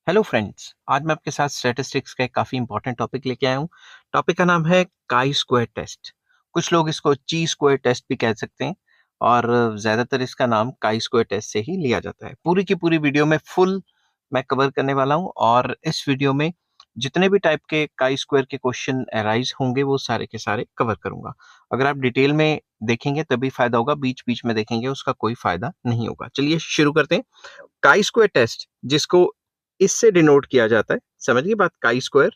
Hello friends, आज मैं आपके साथ स्टैटिस्टिक्स का एक काफ़ी इंपॉर्टेंट टॉपिक लेके आया हूँ। टॉपिक का नाम है काई स्क्वायर टेस्ट। कुछ लोग इसको ची स्क्वायर टेस्ट भी कह सकते हैं और ज़्यादातर इसका नाम काई स्क्वायर टेस्ट से ही लिया जाता है। पूरी की पूरी वीडियो में फुल मैं कवर करने वाला हूँ और इस वीडियो में जितने भी टाइप के काई स्क्वायर के क्वेश्चन अराइज होंगे वो सारे के सारे कवर करूंगा। अगर आप डिटेल में देखेंगे तभी फायदा होगा, बीच बीच में देखेंगे उसका कोई फायदा नहीं होगा। चलिए शुरू करते हैं। काई स्क्वायर टेस्ट, जिसको इससे डिनोट किया जाता है, समझिए बात, chi square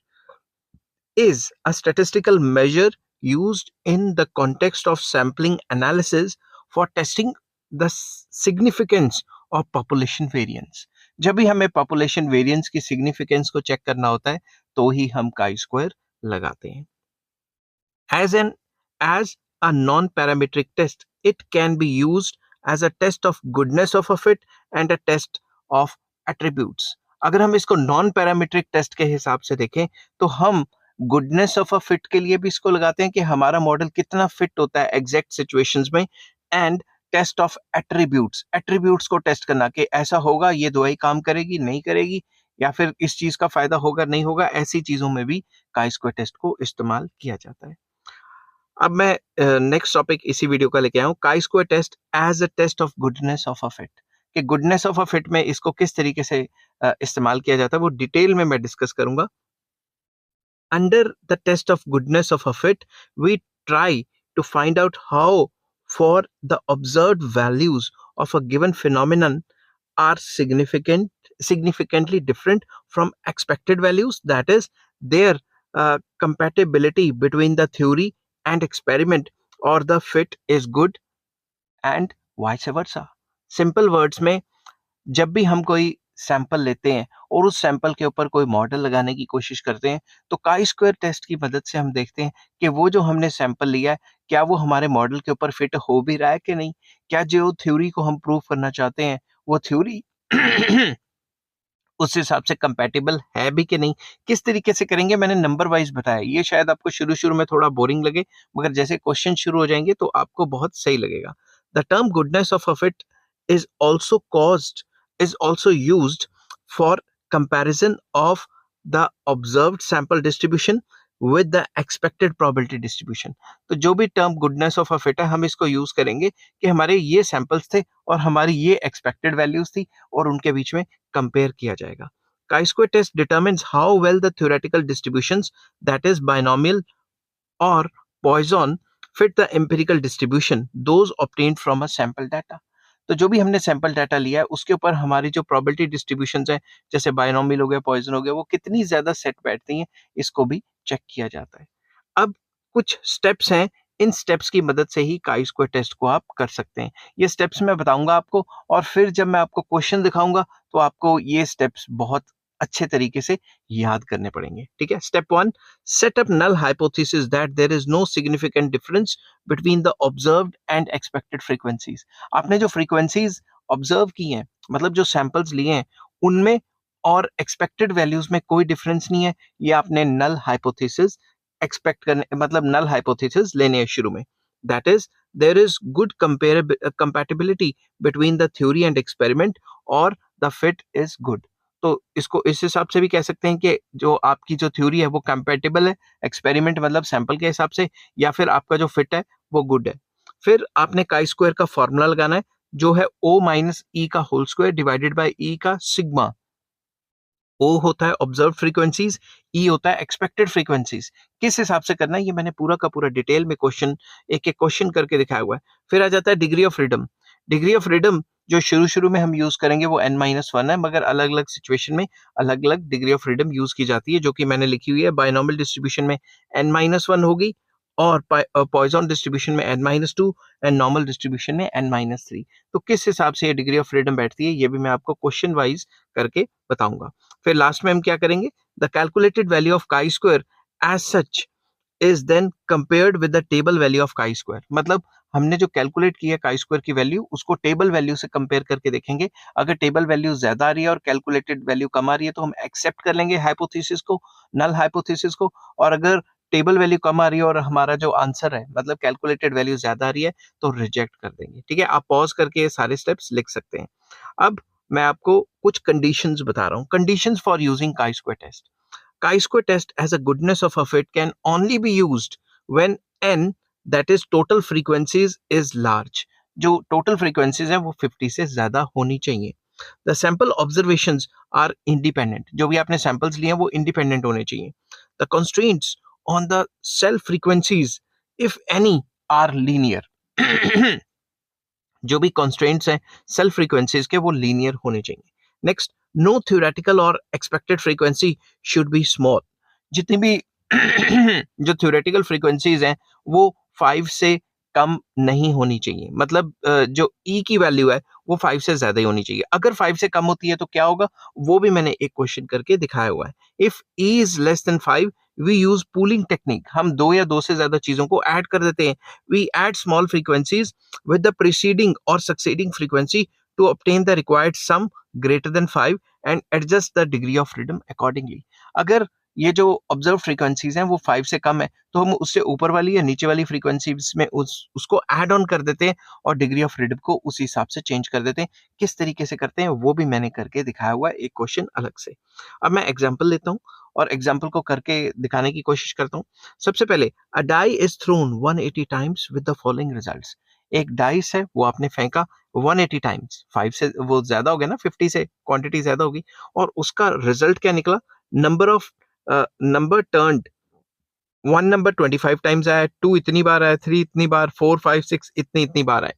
is a statistical measure used in the context of sampling analysis for testing the significance of population variance। जब भी हमें population variance की significance को चेक करना होता है तो ही हम काई स्क्वायर लगाते हैं। As a non-parametric test, it can be used as a test of goodness of a fit and a test of attributes। अगर हम इसको नॉन पैरामीट्रिक टेस्ट के हिसाब से देखें तो हम गुडनेस ऑफ अ फिट के लिए भी इसको लगाते हैं कि हमारा मॉडल कितना फिट होता है एग्जैक्ट सिचुएशंस में, एंड टेस्ट ऑफ एट्रीब्यूट्स को टेस्ट करना कि ऐसा होगा, ये दवाई काम करेगी नहीं करेगी, या फिर इस चीज का फायदा होगा नहीं होगा, ऐसी चीजों में भी काई स्क्वायर टेस्ट को इस्तेमाल किया जाता है। अब मैं नेक्स्ट टॉपिक इसी वीडियो का लेके आया हूँ, chi square test as a test of goodness of a fit. कि गुडनेस ऑफ अ फिट में इसको किस तरीके से इस्तेमाल किया जाता है वो डिटेल में मैं डिस्कस करूंगा। Under the test of goodness of a fit we try to find out how for the observed values of a given phenomenon are significantly different from expected values, that is their compatibility between the theory and experiment, or the fit is good and vice versa। Simple words में, जब भी हम कोई sample लेते हैं और उस sample के ऊपर कोई मॉडल लगाने की कोशिश करते हैं तो काई स्क्वायर टेस्ट की मदद से हम देखते हैं कि वो जो हमने सैंपल लिया है क्या वो हमारे मॉडल के ऊपर फिट हो भी रहा है कि नहीं, क्या जो थ्योरी को हम प्रूव करना चाहते हैं वो थ्योरी उस हिसाब से कंपैटिबल है भी कि नहीं। किस तरीके से करेंगे मैंने नंबर वाइज बताया, ये शायद आपको शुरू शुरू में थोड़ा बोरिंग लगे मगर जैसे क्वेश्चन शुरू हो जाएंगे तो आपको बहुत सही लगेगा। The term goodness of a fit is also caused is also used for comparison of the observed sample distribution with the expected probability distribution। तो जो भी term goodness of a fit है हम इसको यूज करेंगे कि हमारे ये सैंपल्स थे और हमारी ये एक्सपेक्टेड वैल्यूज थी और उनके बीच में कंपेयर किया जाएगा। chi-square test determines how well the theoretical distributions, that is binomial or Poisson, fit the empirical distribution those obtained from a sample data। तो जो भी हमने सैंपल डाटा लिया है उसके ऊपर हमारी जो प्रोबेबिलिटी डिस्ट्रीब्यूशंस है, जैसे बायनोमियल हो गया, पॉइजन हो गया, वो कितनी ज्यादा सेट बैठती हैं इसको भी चेक किया जाता है। अब कुछ स्टेप्स हैं, इन स्टेप्स की मदद से ही काई स्क्वायर टेस्ट को आप कर सकते हैं। ये स्टेप्स मैं बताऊंगा आपको और फिर जब मैं आपको क्वेश्चन दिखाऊंगा तो आपको ये स्टेप्स बहुत अच्छे तरीके से याद करने पड़ेंगे। ठीक है, step 1, set up null hypothesis that there is no significant difference between the observed and expected frequencies. आपने जो फ्रीक्वेंसीज ऑब्जर्व की हैं, मतलब जो सैंपल्स लिए हैं, उनमें और एक्सपेक्टेड वैल्यूज में कोई डिफरेंस नहीं है, ये आपने नल हाइपोथेसिस एक्सपेक्ट करने, मतलब नल हाइपोथेसिस लेने हैं शुरू में। That is there is good compatibility between the theory and experiment और द फिट इज गुड। तो इसको इस हिसाब से भी कह सकते हैं कि जो आपकी जो थ्योरी है वो कंपैटिबल है एक्सपेरिमेंट मतलब सैंपल के हिसाब से, या फिर आपका जो फिट है वो गुड है। फिर आपने काई स्क्वायर का फॉर्मूला लगाना है जो है ओ माइनस ई का होल स्क्वायर डिवाइडेड बाय ई का सिग्मा। ओ होता है ऑब्जर्व फ्रीक्वेंसीज, ई होता है एक्सपेक्टेड फ्रीक्वेंसीज। किस हिसाब से करना है ये मैंने पूरा का पूरा डिटेल में क्वेश्चन एक एक क्वेश्चन करके दिखाया हुआ है। फिर आ जाता है degree of freedom. Degree of freedom जो शुरू शुरू में हम यूज करेंगे वो n-1 है, मगर अलग अलग सिचुएशन में अलग अलग डिग्री ऑफ फ्रीडम यूज की जाती है, जो कि मैंने लिखी हुई है। बायनॉमियल डिस्ट्रीब्यूशन में n-1 होगी और पॉइजन डिस्ट्रीब्यूशन में n-2 एंड नॉर्मल डिस्ट्रीब्यूशन में n-3। तो किस हिसाब से ये डिग्री ऑफ फ्रीडम बैठती है ये भी मैं आपको क्वेश्चन वाइज करके बताऊंगा। फिर लास्ट में हम क्या करेंगे, the calculated value of chi square as such is then compared with the table value of chi square. मतलब हमने जो कैलकुलेट किया काई स्क्वायर की वैल्यू उसको टेबल वैल्यू से कंपेयर करके देखेंगे। अगर टेबल वैल्यू ज्यादा आ रही है और कैलकुलेटेड वैल्यू कम आ रही है तो हम एक्सेप्ट कर लेंगे हाइपोथेसिस को, नल हाइपोथेसिस को। और अगर टेबल वैल्यू कम आ रही है और हमारा जो आंसर है मतलब कैलकुलेटेड वैल्यू ज्यादा आ रही है तो रिजेक्ट कर देंगे। ठीक है, आप पॉज करके ये सारे स्टेप्स लिख सकते हैं। अब मैं आपको कुछ कंडीशंस बता रहा हूँ. Conditions for using chi square test. Chi-square test as a goodness of a fit can only be used when n, that is total frequencies, is large. जो total frequencies हैं वो 50 से ज्यादा होनी चाहिए. The sample observations are independent. जो भी आपने samples लिए हैं वो independent होने चाहिए. The constraints on the cell frequencies, if any, are linear. जो भी constraints हैं cell frequencies के वो linear होने चाहिए. Next, no theoretical or expected frequency should be small. जितनी भी जो theoretical frequencies हैं वो 5 से कम नहीं होनी चाहिए. मतलब जो E की वैल्यू है वो 5 से ज्यादा ही होनी चाहिए. अगर 5 से कम होती है तो क्या होगा वो भी मैंने एक क्वेश्चन करके दिखाया हुआ है. If E is less than 5, we use pooling technique. हम दो या दो से ज्यादा चीजों को ऐड कर देते हैं. We add small frequencies with the preceding or succeeding frequency to obtain the required sum greater than 5 and adjust the degree of freedom accordingly. अगर ये जो ऑब्जर्व फ्रीक्वेंसीज हैं वो 5 से कम है तो हम उससे ऊपर वाली या नीचे वाली फ्रीक्वेंसीज में उसको ऐड ऑन कर देते हैं और डिग्री ऑफ फ्रीडम को उस हिसाब से चेंज कर देते हैं. किस तरीके से करते हैं वो भी मैंने करके दिखाया हुआ है एक क्वेश्चन अलग से. अब मैं एग्जांपल लेता हूँ और एग्जांपल को करके दिखाने की कोशिश करता हूँ. सबसे पहले, a die is thrown 180 times with the following results. एक डाइस है वो आपने फेंका 180 टाइम्स. 5 से वो ज्यादा हो गया ना, 50 से क्वांटिटी ज्यादा होगी और उसका रिजल्ट क्या निकला. नंबर टर्न्ड, 1 नंबर 25 टाइम्स आया, 2 इतनी बार आया, 3 इतनी बार, 4 5 6 इतनी बार आए.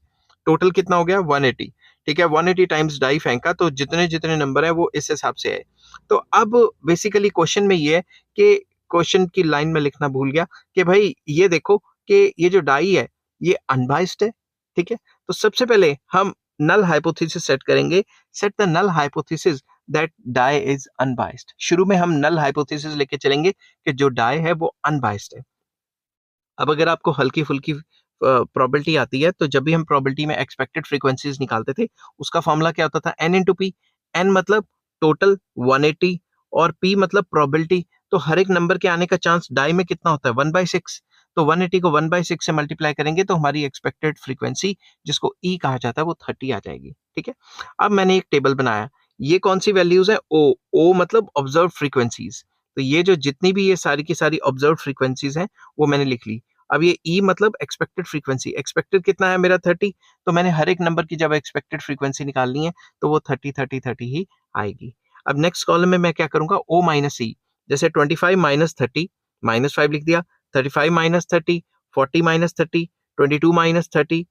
टोटल कितना हो गया 180. ठीक है, 180 टाइम्स डाई फेंका तो जितने जितने नंबर है वो इस हिसाब से आए. तो अब बेसिकली क्वेश्चन में ये है कि क्वेश्चन की लाइन में लिखना भूल गया कि भाई ये देखो कि ये जो डाई है ये अनबाइस्ड है. ठीक है, तो सबसे पहले हम नल हाइपोथेसिस सेट करेंगे. Set the null hypothesis that die is unbiased. शुरू में हम नल हाइपोथेसिस लेके चलेंगे कि जो डाई है वो अनबाइस्ड है. अब अगर आपको हल्की फुल्की प्रोबेबिलिटी आती है तो जब भी हम प्रोबेबिलिटी में एक्सपेक्टेड फ्रीक्वेंसीज निकालते थे उसका फॉर्मूला क्या होता था, n इंटू पी. एन मतलब टोटल 180 और p मतलब प्रोबेबिलिटी. तो हर एक नंबर के आने का चांस डाई में कितना होता है 1/6. तो 180 को 1/6 से मल्टीप्लाई करेंगे तो हमारी एक्सपेक्टेड फ्रीक्वेंसी जिसको e कहा जाता है वो 30 आ जाएगी. ठीक है, अब मैंने एक टेबल बनाया. ये कौन सी वैल्यूज है, ओ मतलब ऑब्जर्व फ्रीक्वेंसीज. तो ये जो जितनी भी ये सारी की सारी ऑब्जर्व फ्रीक्वेंसीज हैं वो मैंने लिख ली. अब ये ई मतलब एक्सपेक्टेड फ्रीक्वेंसी. एक्सपेक्टेड कितना है मेरा 30. तो मैंने हर एक नंबर की जब एक्सपेक्टेड फ्रीक्वेंसी निकालनी है तो वो 30 ही आएगी. अब नेक्स्ट कॉलम में मैं क्या करूंगा, ओ माइनस ई. जैसे 25 माइनस 30, -5 लिख दिया. 35 minus 30, 40 minus 30, 22 minus 30,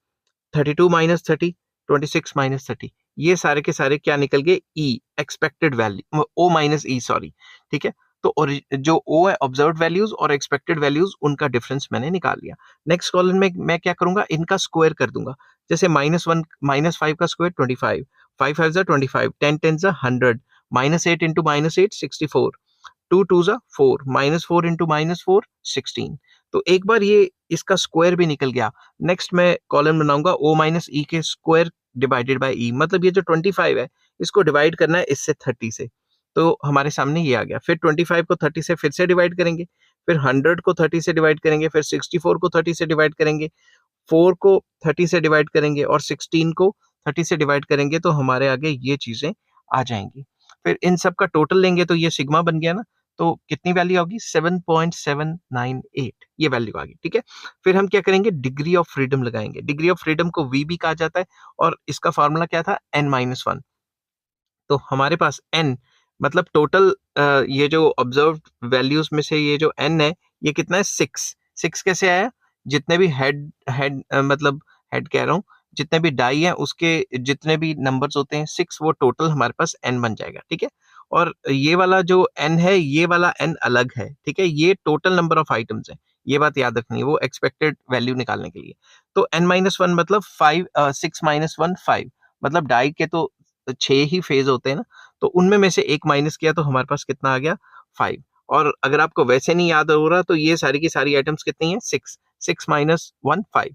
32 minus 30, 26 minus 30. ये सारे के सारे क्या निकल गए, ई एक्सपेक्टेड वैल्यू, ओ माइनस ई सॉरी. ठीक है, तो और जो ओ है ऑब्जर्व्ड वैल्यूज और एक्सपेक्टेड वैल्यूज उनका डिफरेंस मैंने निकाल लिया. नेक्स्ट कॉलम में मैं क्या करूंगा, इनका स्क्वायर कर दूंगा. जैसे -1 -5 का स्क्वायर 25, 5 5 25, 10 10 100, -8 इंटू -8 64, 2 2 4, -4 इंटू -4 16. तो एक बार ये इसका स्क्वायर भी निकल गया. नेक्स्ट मैं कॉलम बनाऊंगा ओ माइनस ई के स्क्वायर डिवाइडेड बाय ई. मतलब ये जो 25 है इसको डिवाइड करना है इससे 30 से. तो हमारे सामने ये आ गया. फिर 25 को 30 से फिर से डिवाइड करेंगे, फिर 100 को 30 से डिवाइड करेंगे, फिर 64 को 30 से डिवाइड करेंगे, 4 को 30 से डिवाइड करेंगे और 16 को 30 से डिवाइड करेंगे तो हमारे आगे ये चीजें आ जाएंगी. फिर इन सब का टोटल लेंगे तो ये सिग्मा बन गया ना. तो कितनी वैल्यू होगी 7.798 ये वैल्यू आ गई. ठीक है, फिर हम क्या करेंगे, डिग्री ऑफ फ्रीडम लगाएंगे. डिग्री ऑफ फ्रीडम को वी भी कहा जाता है और इसका फॉर्मूला क्या था n-1. तो हमारे पास n मतलब टोटल ये जो ऑब्जर्व वैल्यूज में से ये जो n है ये कितना है 6 कैसे आया, जितने भी हेड हेड मतलब हेड कह रहा हूँ, जितने भी डाई हैं उसके जितने भी नंबर्स होते हैं 6 वो टोटल हमारे पास n बन जाएगा. ठीक है, और ये वाला जो n है ये वाला n अलग है. ठीक है, ये टोटल नंबर ऑफ आइटम्स है, ये बात याद रखनी है वो एक्सपेक्टेड वैल्यू निकालने के लिए. तो n-1 मतलब 6 -1 5. मतलब डाई के तो 6 ही फेज होते हैं ना, तो उनमें में से एक माइनस किया तो हमारे पास कितना आ गया 5. और अगर आपको वैसे नहीं याद हो रहा तो ये सारी की सारी आइटम्स कितनी है 6. 6 -1 5.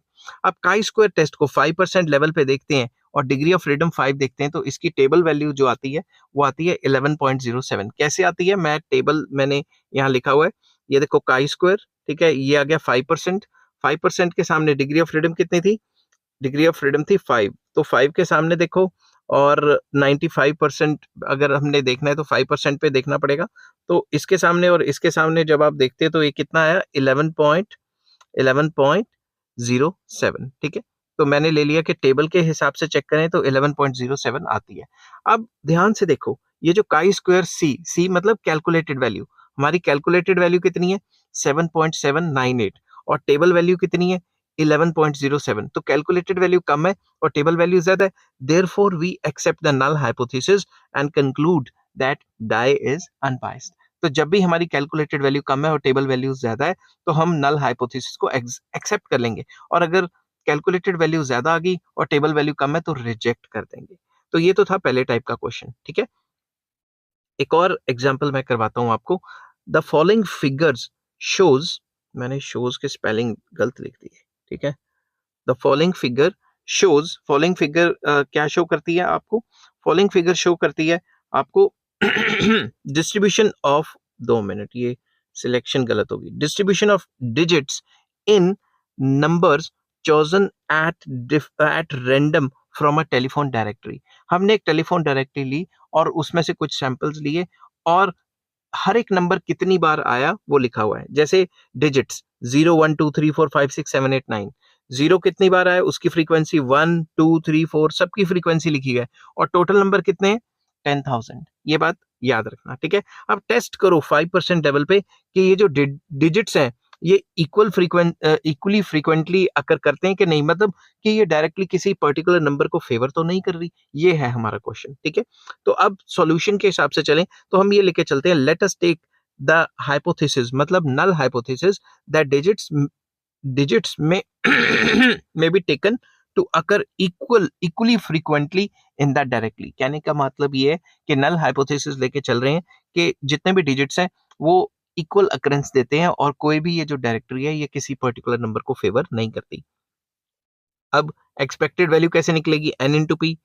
अब काई स्क्वायर टेस्ट को 5% लेवल पे देखते हैं और डिग्री ऑफ फ्रीडम 5 देखते हैं तो इसकी टेबल वैल्यू जो आती है वो आती है 11.07. कैसे आती है, मैं टेबल मैंने यहाँ लिखा हुआ है. ये देखो काई स्क्वायर, ठीक है, ये आ गया 5%. 5% के सामने डिग्री ऑफ फ्रीडम कितनी थी, डिग्री ऑफ फ्रीडम थी 5. तो 5 के सामने देखो और 95% अगर हमने देखना है तो 5% पे देखना पड़ेगा। तो इसके सामने और इसके सामने जब आप देखते हैं तो ये कितना आया 11.07, ठीक है। तो मैंने ले लिया कि टेबल के हिसाब से चेक करें तो 11.07 आती है। अब ध्यान से देखो, ये जो काई स्क्वायर सी मतलब कैलकुलेटेड वैल्यू, हमारी कैलकुलेटेड वैल्यू कितनी है 7.798 और टेबल वैल्यू कितनी है 11.07। तो कैलकुलेटेड वैल्यू कम है और टेबल वैल्यू ज्यादा है, therefore we accept the null hypothesis and conclude that die is unbiased. तो जब भी हमारी कैलकुलेटेड वैल्यू कम है और टेबल वैल्यू ज्यादा है तो हम नल हाइपोथेसिस को एक्सेप्ट कर लेंगे, और अगर कैलकुलेटेड वैल्यू ज्यादा आ गई और टेबल वैल्यू कम है तो रिजेक्ट कर देंगे। तो ये तो था पहले टाइप का क्वेश्चन, ठीक है। एक और एग्जांपल मैं करवाता हूं आपको। द फॉलोइंग फिगर्स शोज, मैंने शोज के स्पेलिंग गलत लिख दी है, ठीक है। The following figure shows, following figure क्या शो करती है आपको, फॉलोइंग फिगर शो करती है आपको डिस्ट्रीब्यूशन ऑफ, 2 मिनट ये सिलेक्शन गलत होगी, distribution of digits in numbers chosen at random from a telephone directory. हमने एक टेलीफोन डायरेक्टरी ली और उसमें से कुछ सैंपल्स लिए और हर एक नंबर कितनी बार आया वो लिखा हुआ है। जैसे डिजिट्स 0 1 2 3 4 5 6 7 8 9, 0 कितनी बार आया उसकी फ्रीक्वेंसी 1 2 3 4 सबकी फ्रीक्वेंसी लिखी है और टोटल नंबर कितने हैं 10,000। ये बात याद रखना, ठीक है। अब टेस्ट करो 5% लेवल पे कि ये जो डिजिट्स हैं ये इक्वली फ्रीक्वेंटली अकर करते हैं कि नहीं, मतलब कि ये डायरेक्टली किसी पर्टिकुलर नंबर को फेवर तो नहीं कर रही। ये है हमारा क्वेश्चन, ठीक है। तो अब सॉल्यूशन के हिसाब से चलें तो हम ये लेके चलते हैं, let us take the hypothesis मतलब नल हाइपोथेसिस दैट डिजिट्स में may be taken to occur equally frequently in that directly। कहने का मतलब ये है कि नल हाइपोथेसिस लेके चल रहे हैं कि जितने भी डिजिट्स हैं वो इक्वल अकरेंस देते हैं और कोई भी ये जो डायरेक्टरी है ये किसी पर्टिकुलर नंबर को फेवर नहीं करती। अब एक्सपेक्टेड वैल्यू कैसे निकलेगी, n इंटू पी।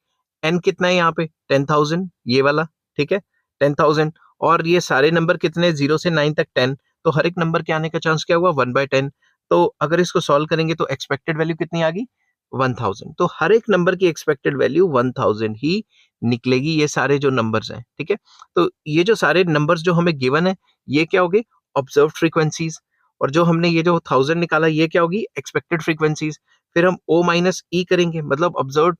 एन कितना है यहाँ पे 10,000 ये वाला, ठीक है 10,000। और ये सारे नंबर कितने 0 से 9 तक 10, तो हर एक नंबर के आने का चांस क्या हुआ 1/10। तो अगर इसको सॉल्व करेंगे तो एक्सपेक्टेड वैल्यू कितनी आ गई 1000। तो हर एक नंबर की एक्सपेक्टेड वैल्यू 1000 ही निकलेगी, ये सारे जो नंबर्स हैं, ठीक है। तो ये जो सारे नंबर्स जो हमें गिवन है ये क्या हो गए ऑब्जर्व फ्रीक्वेंसीज, और जो हमने ये जो 1000 निकाला ये क्या होगी एक्सपेक्टेड फ्रीक्वेंसीज। फिर हम O माइनस ई करेंगे, मतलब ऑब्जर्व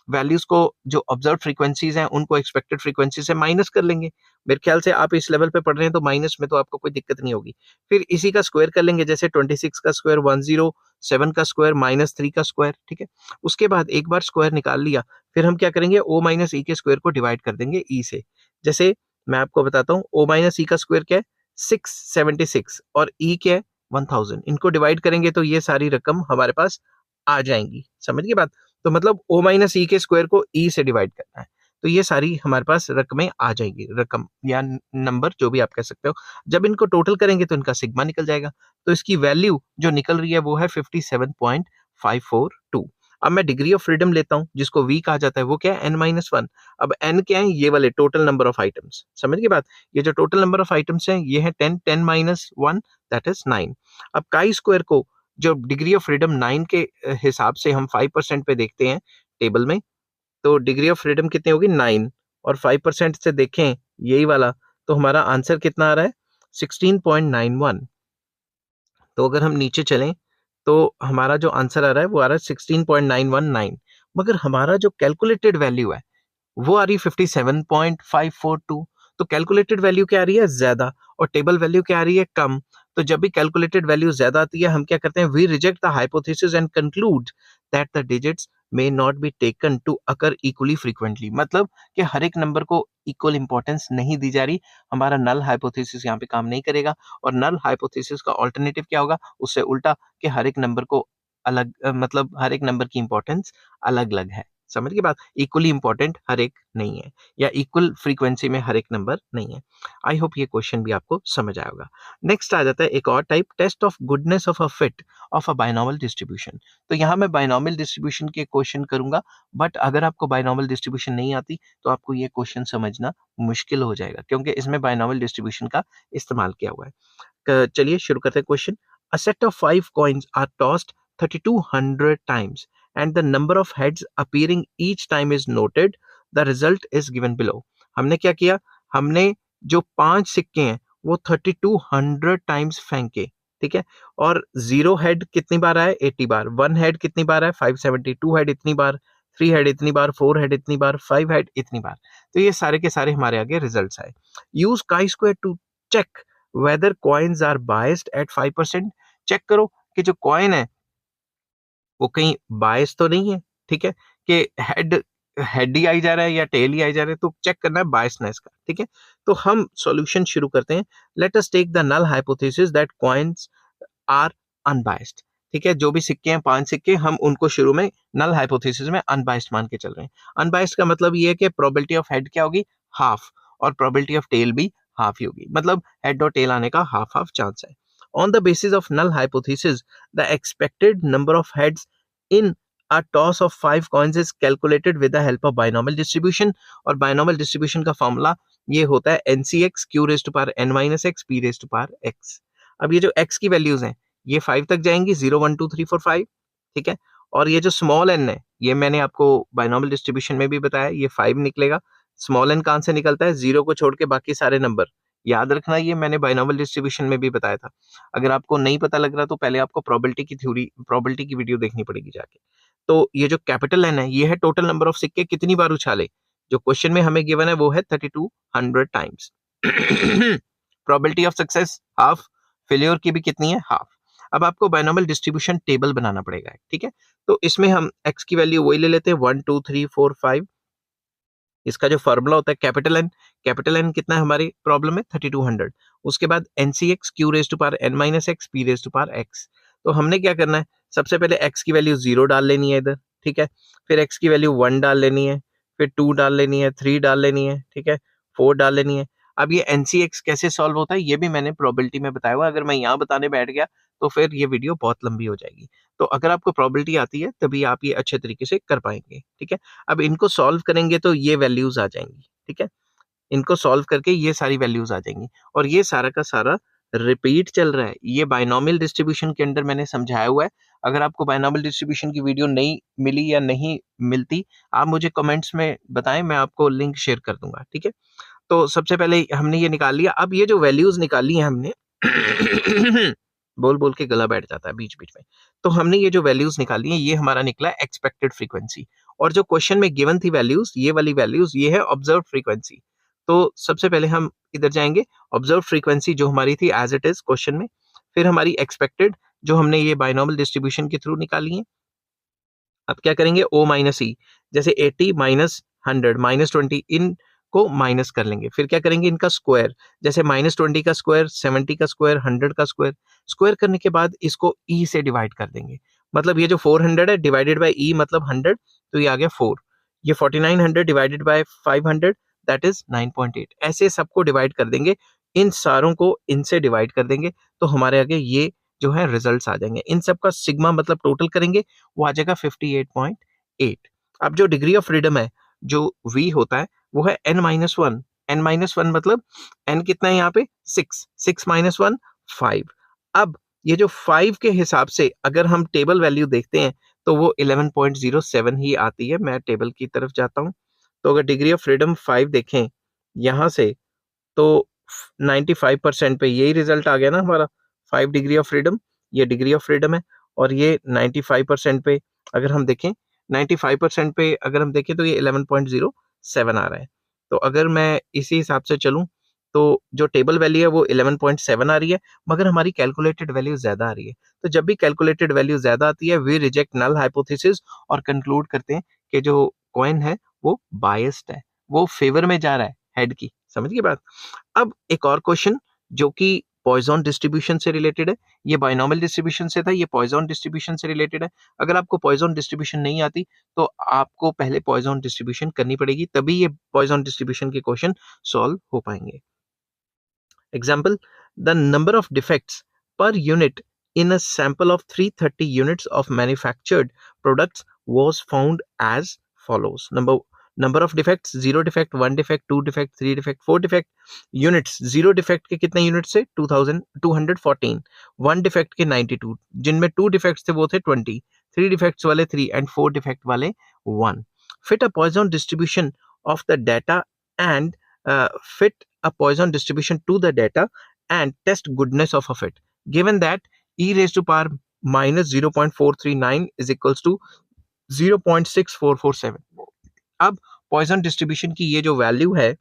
वैल्यूज को, जो ऑब्जर्व फ्रीक्वेंसीज हैं उनको एक्सपेक्टेड फ्रीक्वेंसी से माइनस कर लेंगे। मेरे ख्याल से आप इस लेवल पे पढ़ रहे हैं तो माइनस में तो आपको कोई दिक्कत नहीं होगी। फिर इसी का स्क्वायर कर लेंगे, जैसे 26 का स्क्वायर 107 का स्क्वायर -3 का स्क्वायर, ठीक है। उसके बाद एक बार स्क्वायर निकाल लिया फिर हम क्या करेंगे O माइनस ई के स्क्वायर को डिवाइड कर देंगे ई से। जैसे मैं आपको बताता हूँ O माइनस ई का स्क्वायर क्या है 676 और ई क्या है 1000, इनको डिवाइड करेंगे तो ये सारी रकम हमारे पास आ जाएंगी, समझ गए बात। तो मतलब O माइनस ई के स्क्वायर को ई से डिवाइड करना है तो ये सारी हमारे पास रकमें आ जाएंगी, रकम या नंबर जो भी आप कह सकते हो। जब इनको टोटल करेंगे तो इनका सिग्मा निकल जाएगा, तो इसकी वैल्यू जो निकल रही है वो है 57.542। अब मैं डिग्री ऑफ फ्रीडम लेता हूं जिसको वी कहा जाता है, वो क्या है n-1। अब n क्या है ये वाले टोटल नंबर ऑफ आइटम्स, समझ गए बात। ये जो टोटल नंबर ऑफ आइटम्स हैं ये है 10, 10-1 दैट इज 9। अब काई स्क्वायर को जो डिग्री ऑफ फ्रीडम 9 के हिसाब से हम 5% पे देखते हैं टेबल में, तो डिग्री ऑफ फ्रीडम कितनी होगी 9 और 5% से देखें यही वाला, तो हमारा आंसर कितना आ रहा है 16.91। तो अगर हम नीचे चलें तो हमारा जो आंसर आ रहा है वो आ रहा है 16.919, मगर हमारा जो कैलकुलेटेड वैल्यू है वो आ रही 57.542। तो कैलकुलेटेड वैल्यू क्या आ रही है ज्यादा और टेबल वैल्यू क्या आ रही है कम। तो जब भी कैलकुलेटेड वैल्यू ज्यादा आती है हम क्या करते हैं, we reject the hypothesis and conclude that the digits may not be taken to occur equally frequently, मतलब कि हर एक नंबर को इक्वल इंपॉर्टेंस नहीं दी जा रही। हमारा नल हाइपोथेसिस यहाँ पे काम नहीं करेगा और नल हाइपोथेसिस का ऑल्टरनेटिव क्या होगा उससे उल्टा, कि हर एक नंबर को अलग मतलब हर एक नंबर की इंपॉर्टेंस अलग अलग है, समझ के बात। इक्वली इंपॉर्टेंट हर एक नहीं है या इक्वल फ्रीक्वेंसी में हर एक नंबर नहीं है। आई होप ये क्वेश्चन भी आपको समझ आया होगा। नेक्स्ट आ जाता है एक और type, test of goodness of a fit of a binomial distribution. तो यहाँ मैं बायनॉमियल डिस्ट्रीब्यूशन के क्वेश्चन करूंगा, बट अगर आपको बायनॉमियल डिस्ट्रीब्यूशन नहीं आती तो आपको ये क्वेश्चन समझना मुश्किल हो जाएगा क्योंकि इसमें बायनॉमियल डिस्ट्रीब्यूशन का इस्तेमाल किया हुआ है। चलिए शुरू करते हैं question. A set of 5 coins are tossed 3200 times and the number of heads appearing each time is noted. The result is given below. हमने क्या किया, हमने जो 5 सिक्के हैं वो 3200 टाइम्स फेंके, ठीक है। और 0 हेड कितनी बार आया, 80 बार। 1 हेड कितनी बार आया, 570। 2 हेड इतनी बार, 3 हेड इतनी बार, 4 हेड इतनी बार, 5 हेड इतनी बार। तो ये सारे के सारे हमारे आगे रिजल्ट्स आए। Use chi square to check whether coins are biased at 5%। Check करो कि जो कॉइन है वो कहीं बायस तो नहीं है, ठीक है, कि हेड ही आई जा रहा है या टेल ही आई जा रहा है, तो चेक करना है बायसनेस का, ठीक है। तो हम सॉल्यूशन शुरू करते हैं। Let us take the null hypothesis that coins are unbiased, ठीक है। जो भी सिक्के हैं, 5 सिक्के, हम उनको शुरू में नल हाइपोथेसिस में अनबायस्ड मान के चल रहे हैं। अनबायस्ड का मतलब ये है कि प्रोबेबिलिटी ऑफ हेड क्या होगी, हाफ, और प्रोबेबिलिटी ऑफ टेल भी हाफ ही होगी, मतलब हेड और टेल आने का हाफ हाफ चांस है। On the basis of null hypothesis the expected number of heads in a toss of 5 coins is calculated with the help of binomial distribution। और binomial distribution का formula ये होता है NCX Q raised to power n minus x P raised to power x। अब ये जो x की values हैं ये 5 तक जाएंगी, 0 1 2 3 4 5, ठीक है। और ये जो स्मॉल n है ये मैंने आपको बाइनोमियल डिस्ट्रीब्यूशन में भी बताया, ये 5 निकलेगा। स्मॉल n कहां से निकलता है, 0 को छोड़ के बाकी सारे नंबर। याद रखना, ये मैंने बाइनोमियल डिस्ट्रीब्यूशन में भी बताया था। अगर आपको नहीं पता लग रहा तो पहले आपको प्रोबेबिलिटी की वीडियो देखनी पड़ेगी जाके। तो ये जो कैपिटल एन है ये है टोटल नंबर ऑफ सिक्के कितनी बार उछाले। जो क्वेश्चन में हमें गिवन है वो है 3200 times. Probability of success half, failure की भी कितनी है, हाफ। अब आपको बाइनोमियल डिस्ट्रीब्यूशन टेबल बनाना पड़ेगा, ठीक है। तो इसमें हम एक्स की वैल्यू वही ले लेते हैं 1 2 3 4 5। इसका जो फॉर्मूला होता है कैपिटल एन कितना है हमारी प्रॉब्लम में 3200। उसके बाद n C x q raise to power n minus x p raise to power x. तो हमने क्या करना है, सबसे पहले एक्स की वैल्यू 0 डाल लेनी है इधर, ठीक है। फिर एक्स की वैल्यू 1 डाल लेनी है, फिर 2 डाल लेनी है, 3 डाल लेनी है, ठीक है, 4 डाल लेनी है। अब ये एनसीएक्स कैसे सॉल्व होता है ये भी मैंने प्रोबेबिलिटी में बताया हुआ, अगर मैं यहाँ बताने बैठ गया तो फिर ये वीडियो बहुत लंबी हो जाएगी। तो अगर आपको प्रोबेबिलिटी आती है तभी आप ये अच्छे तरीके से कर पाएंगे, ठीक है। अब इनको सॉल्व करेंगे तो ये वैल्यूज आ जाएंगी, ठीक है। इनको सॉल्व करके ये सारी वैल्यूज आ जाएंगी और ये सारा का सारा रिपीट चल रहा है। ये बाइनोमियल डिस्ट्रीब्यूशन के अंदर मैंने समझाया हुआ है। अगर आपको बाइनोमियल डिस्ट्रीब्यूशन की वीडियो नहीं मिली या नहीं मिलती, आप मुझे कमेंट्स में बताएं, मैं आपको लिंक शेयर कर दूंगा, ठीक है। तो सबसे पहले हमने ये निकाल लिया। अब ये जो वैल्यूज निकाली हैं हमने बोल बोल के गला बैठ जाता है बीच बीच में। तो हमने ये जो वैल्यूज निकाली हैं ये हमारा निकला एक्सपेक्टेड फ्रीक्वेंसी। और जो क्वेश्चन में गिवन थी वैल्यूज, ये वाली वैल्यूज ये है ऑब्जर्व फ्रीक्वेंसी। तो सबसे पहले हम इधर जाएंगे, ऑब्जर्व फ्रीक्वेंसी जो हमारी थी एज इट इज क्वेश्चन में, फिर हमारी एक्सपेक्टेड जो हमने ये बाइनोमियल डिस्ट्रीब्यूशन के थ्रू निकाली है। अब क्या करेंगे, ओ माइनस ई, जैसे 80 माइनस 100 माइनस 20, इन को माइनस कर लेंगे। फिर क्या करेंगे, इनका स्क्वायर, जैसे माइनस 20 का स्क्वायर, 70 का स्क्वायर, 100 का स्क्वायर। स्क्वायर करने के बाद इसको ई से डिवाइड कर देंगे। मतलब ये जो 400 है डिवाइडेड बाई ई मतलब 100, तो ये आ गया 4। ये 4900 डिवाइडेड बाय 500 दैट इज 9.8। ऐसे सबको डिवाइड कर देंगे, इन सारों को इनसे डिवाइड कर देंगे, तो हमारे आगे ये जो है रिजल्ट्स आ जाएंगे। इन सब का सिग्मा मतलब टोटल करेंगे, वो आ जाएगा 58.8। अब जो डिग्री ऑफ फ्रीडम है, जो v होता है, वो है n-1। n-1 मतलब n कितना है यहाँ पे 6, 6 माइनस 1 5। अब ये जो 5 के हिसाब से अगर हम टेबल वैल्यू देखते हैं तो वो 11.07 ही आती है। मैं टेबल की तरफ जाता हूँ, तो अगर डिग्री ऑफ फ्रीडम 5 देखें यहाँ से, तो 95% पे यही रिजल्ट आ गया ना हमारा। 5 डिग्री ऑफ फ्रीडम, ये डिग्री ऑफ फ्रीडम है। और ये 95% पे अगर हम देखें, 95% पे अगर हम देखें तो ये 11.07 आ रहा है। तो अगर मैं इसी हिसाब से चलूं तो जो टेबल वैल्यू है वो 11.7 आ रही है, मगर हमारी कैलकुलेटेड वैल्यू ज्यादा आ रही है। तो जब भी कैलकुलेटेड वैल्यू ज्यादा आती है वी रिजेक्ट नल हाइपोथेसिस और कंक्लूड करते हैं कि जो कॉइन है वो बायस्ड है, वो फेवर में जा रहा है हेड की। समझ गए बात। अब एक और क्वेश्चन जो कि पॉइजन डिस्ट्रीब्यूशन से रिलेटेड है, ये बाइनोमियल डिस्ट्रीब्यूशन से था, ये पॉइजन डिस्ट्रीब्यूशन से रिलेटेड है। अगर आपको पॉइजन डिस्ट्रीब्यूशन नहीं आती तो आपको पहले पॉइजन डिस्ट्रीब्यूशन करनी पड़ेगी, तभी ये पॉइजन डिस्ट्रीब्यूशन के क्वेश्चन सॉल्व हो पाएंगे। Example, the number of defects per unit in a sample of 330 units of manufactured products was found as follows. Number of defects, 0 defect, 1 defect, 2 defect, 3 defect, 4 defect. Units, 0 defect के कितने unit से 2214, 1 defect के 92, जिनमें 2 defects थे वो थे 20, 3 defects वाले 3 and 4 defect वाले 1. Fit a Poisson distribution of the data and fit a Poisson distribution to the data and test goodness of it. Given that e raised to power minus 0.439 is equals to 0.6447. अब poison distribution की ये जो value है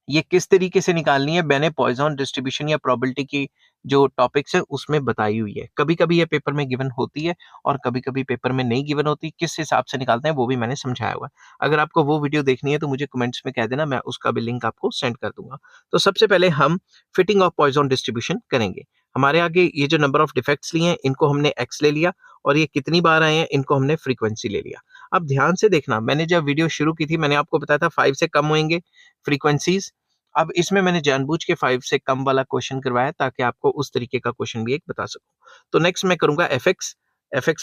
ये किस तरीके से निकालनी है, मैंने पॉइजन डिस्ट्रीब्यूशन या प्रोबेबिलिटी की जो टॉपिक्स है उसमें बताई हुई है। कभी कभी ये पेपर में गिवन होती है और कभी कभी पेपर में नहीं गिवन होती। किस हिसाब से निकालते हैं वो भी मैंने समझाया हुआ है। अगर आपको वो वीडियो देखनी है तो मुझे कमेंट्स में कह देना, मैं उसका भी लिंक आपको सेंड कर दूंगा। तो सबसे पहले हम फिटिंग ऑफ पॉइजन डिस्ट्रीब्यूशन करेंगे। हमारे आगे ये जो नंबर ऑफ डिफेक्ट्स लिए हैं इनको हमने एक्स ले लिया और ये कितनी बार आए हैं इनको हमने फ्रीक्वेंसी ले लिया। अब ध्यान से देखना, मैंने जब वीडियो शुरू की थी मैंने आपको बताया था 5 से कम होंगे फ्रीक्वेंसीज। अब इसमें मैंने जानबूझ के 5 से कम वाला क्वेश्चन करवाया ताकि आपको उस तरीके का क्वेश्चन भी एक बता सकूं। तो नेक्स्ट मैं करूंगा एफ एक्स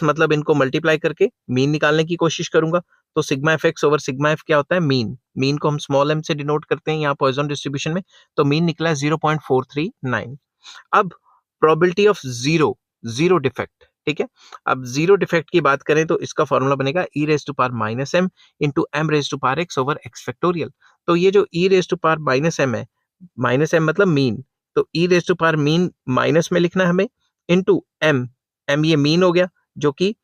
मतलब इनको मल्टीप्लाई करके मीन निकालने की कोशिश करूंगा। तो sigma F x over sigma F क्या होता है, मीन को हम स्मॉल एम से डिनोट करते हैं यहाँ पॉइजन डिस्ट्रीब्यूशन में। तो मीन निकला है 0.439। अब प्रोबेबिलिटी ऑफ जीरो डिफेक्ट, ठीक है। अब जीरो डिफेक्ट की बात करें तो इसका फॉर्मूला बनेगा e raise to power minus m into m raise to power x over x factorial. तो ये जो e raise to power minus m है, माइनस एम मतलब मीन, तो e raise to power mean minus में लिखना है हमें, इंटू एम, एम ये मीन हो गया जो कि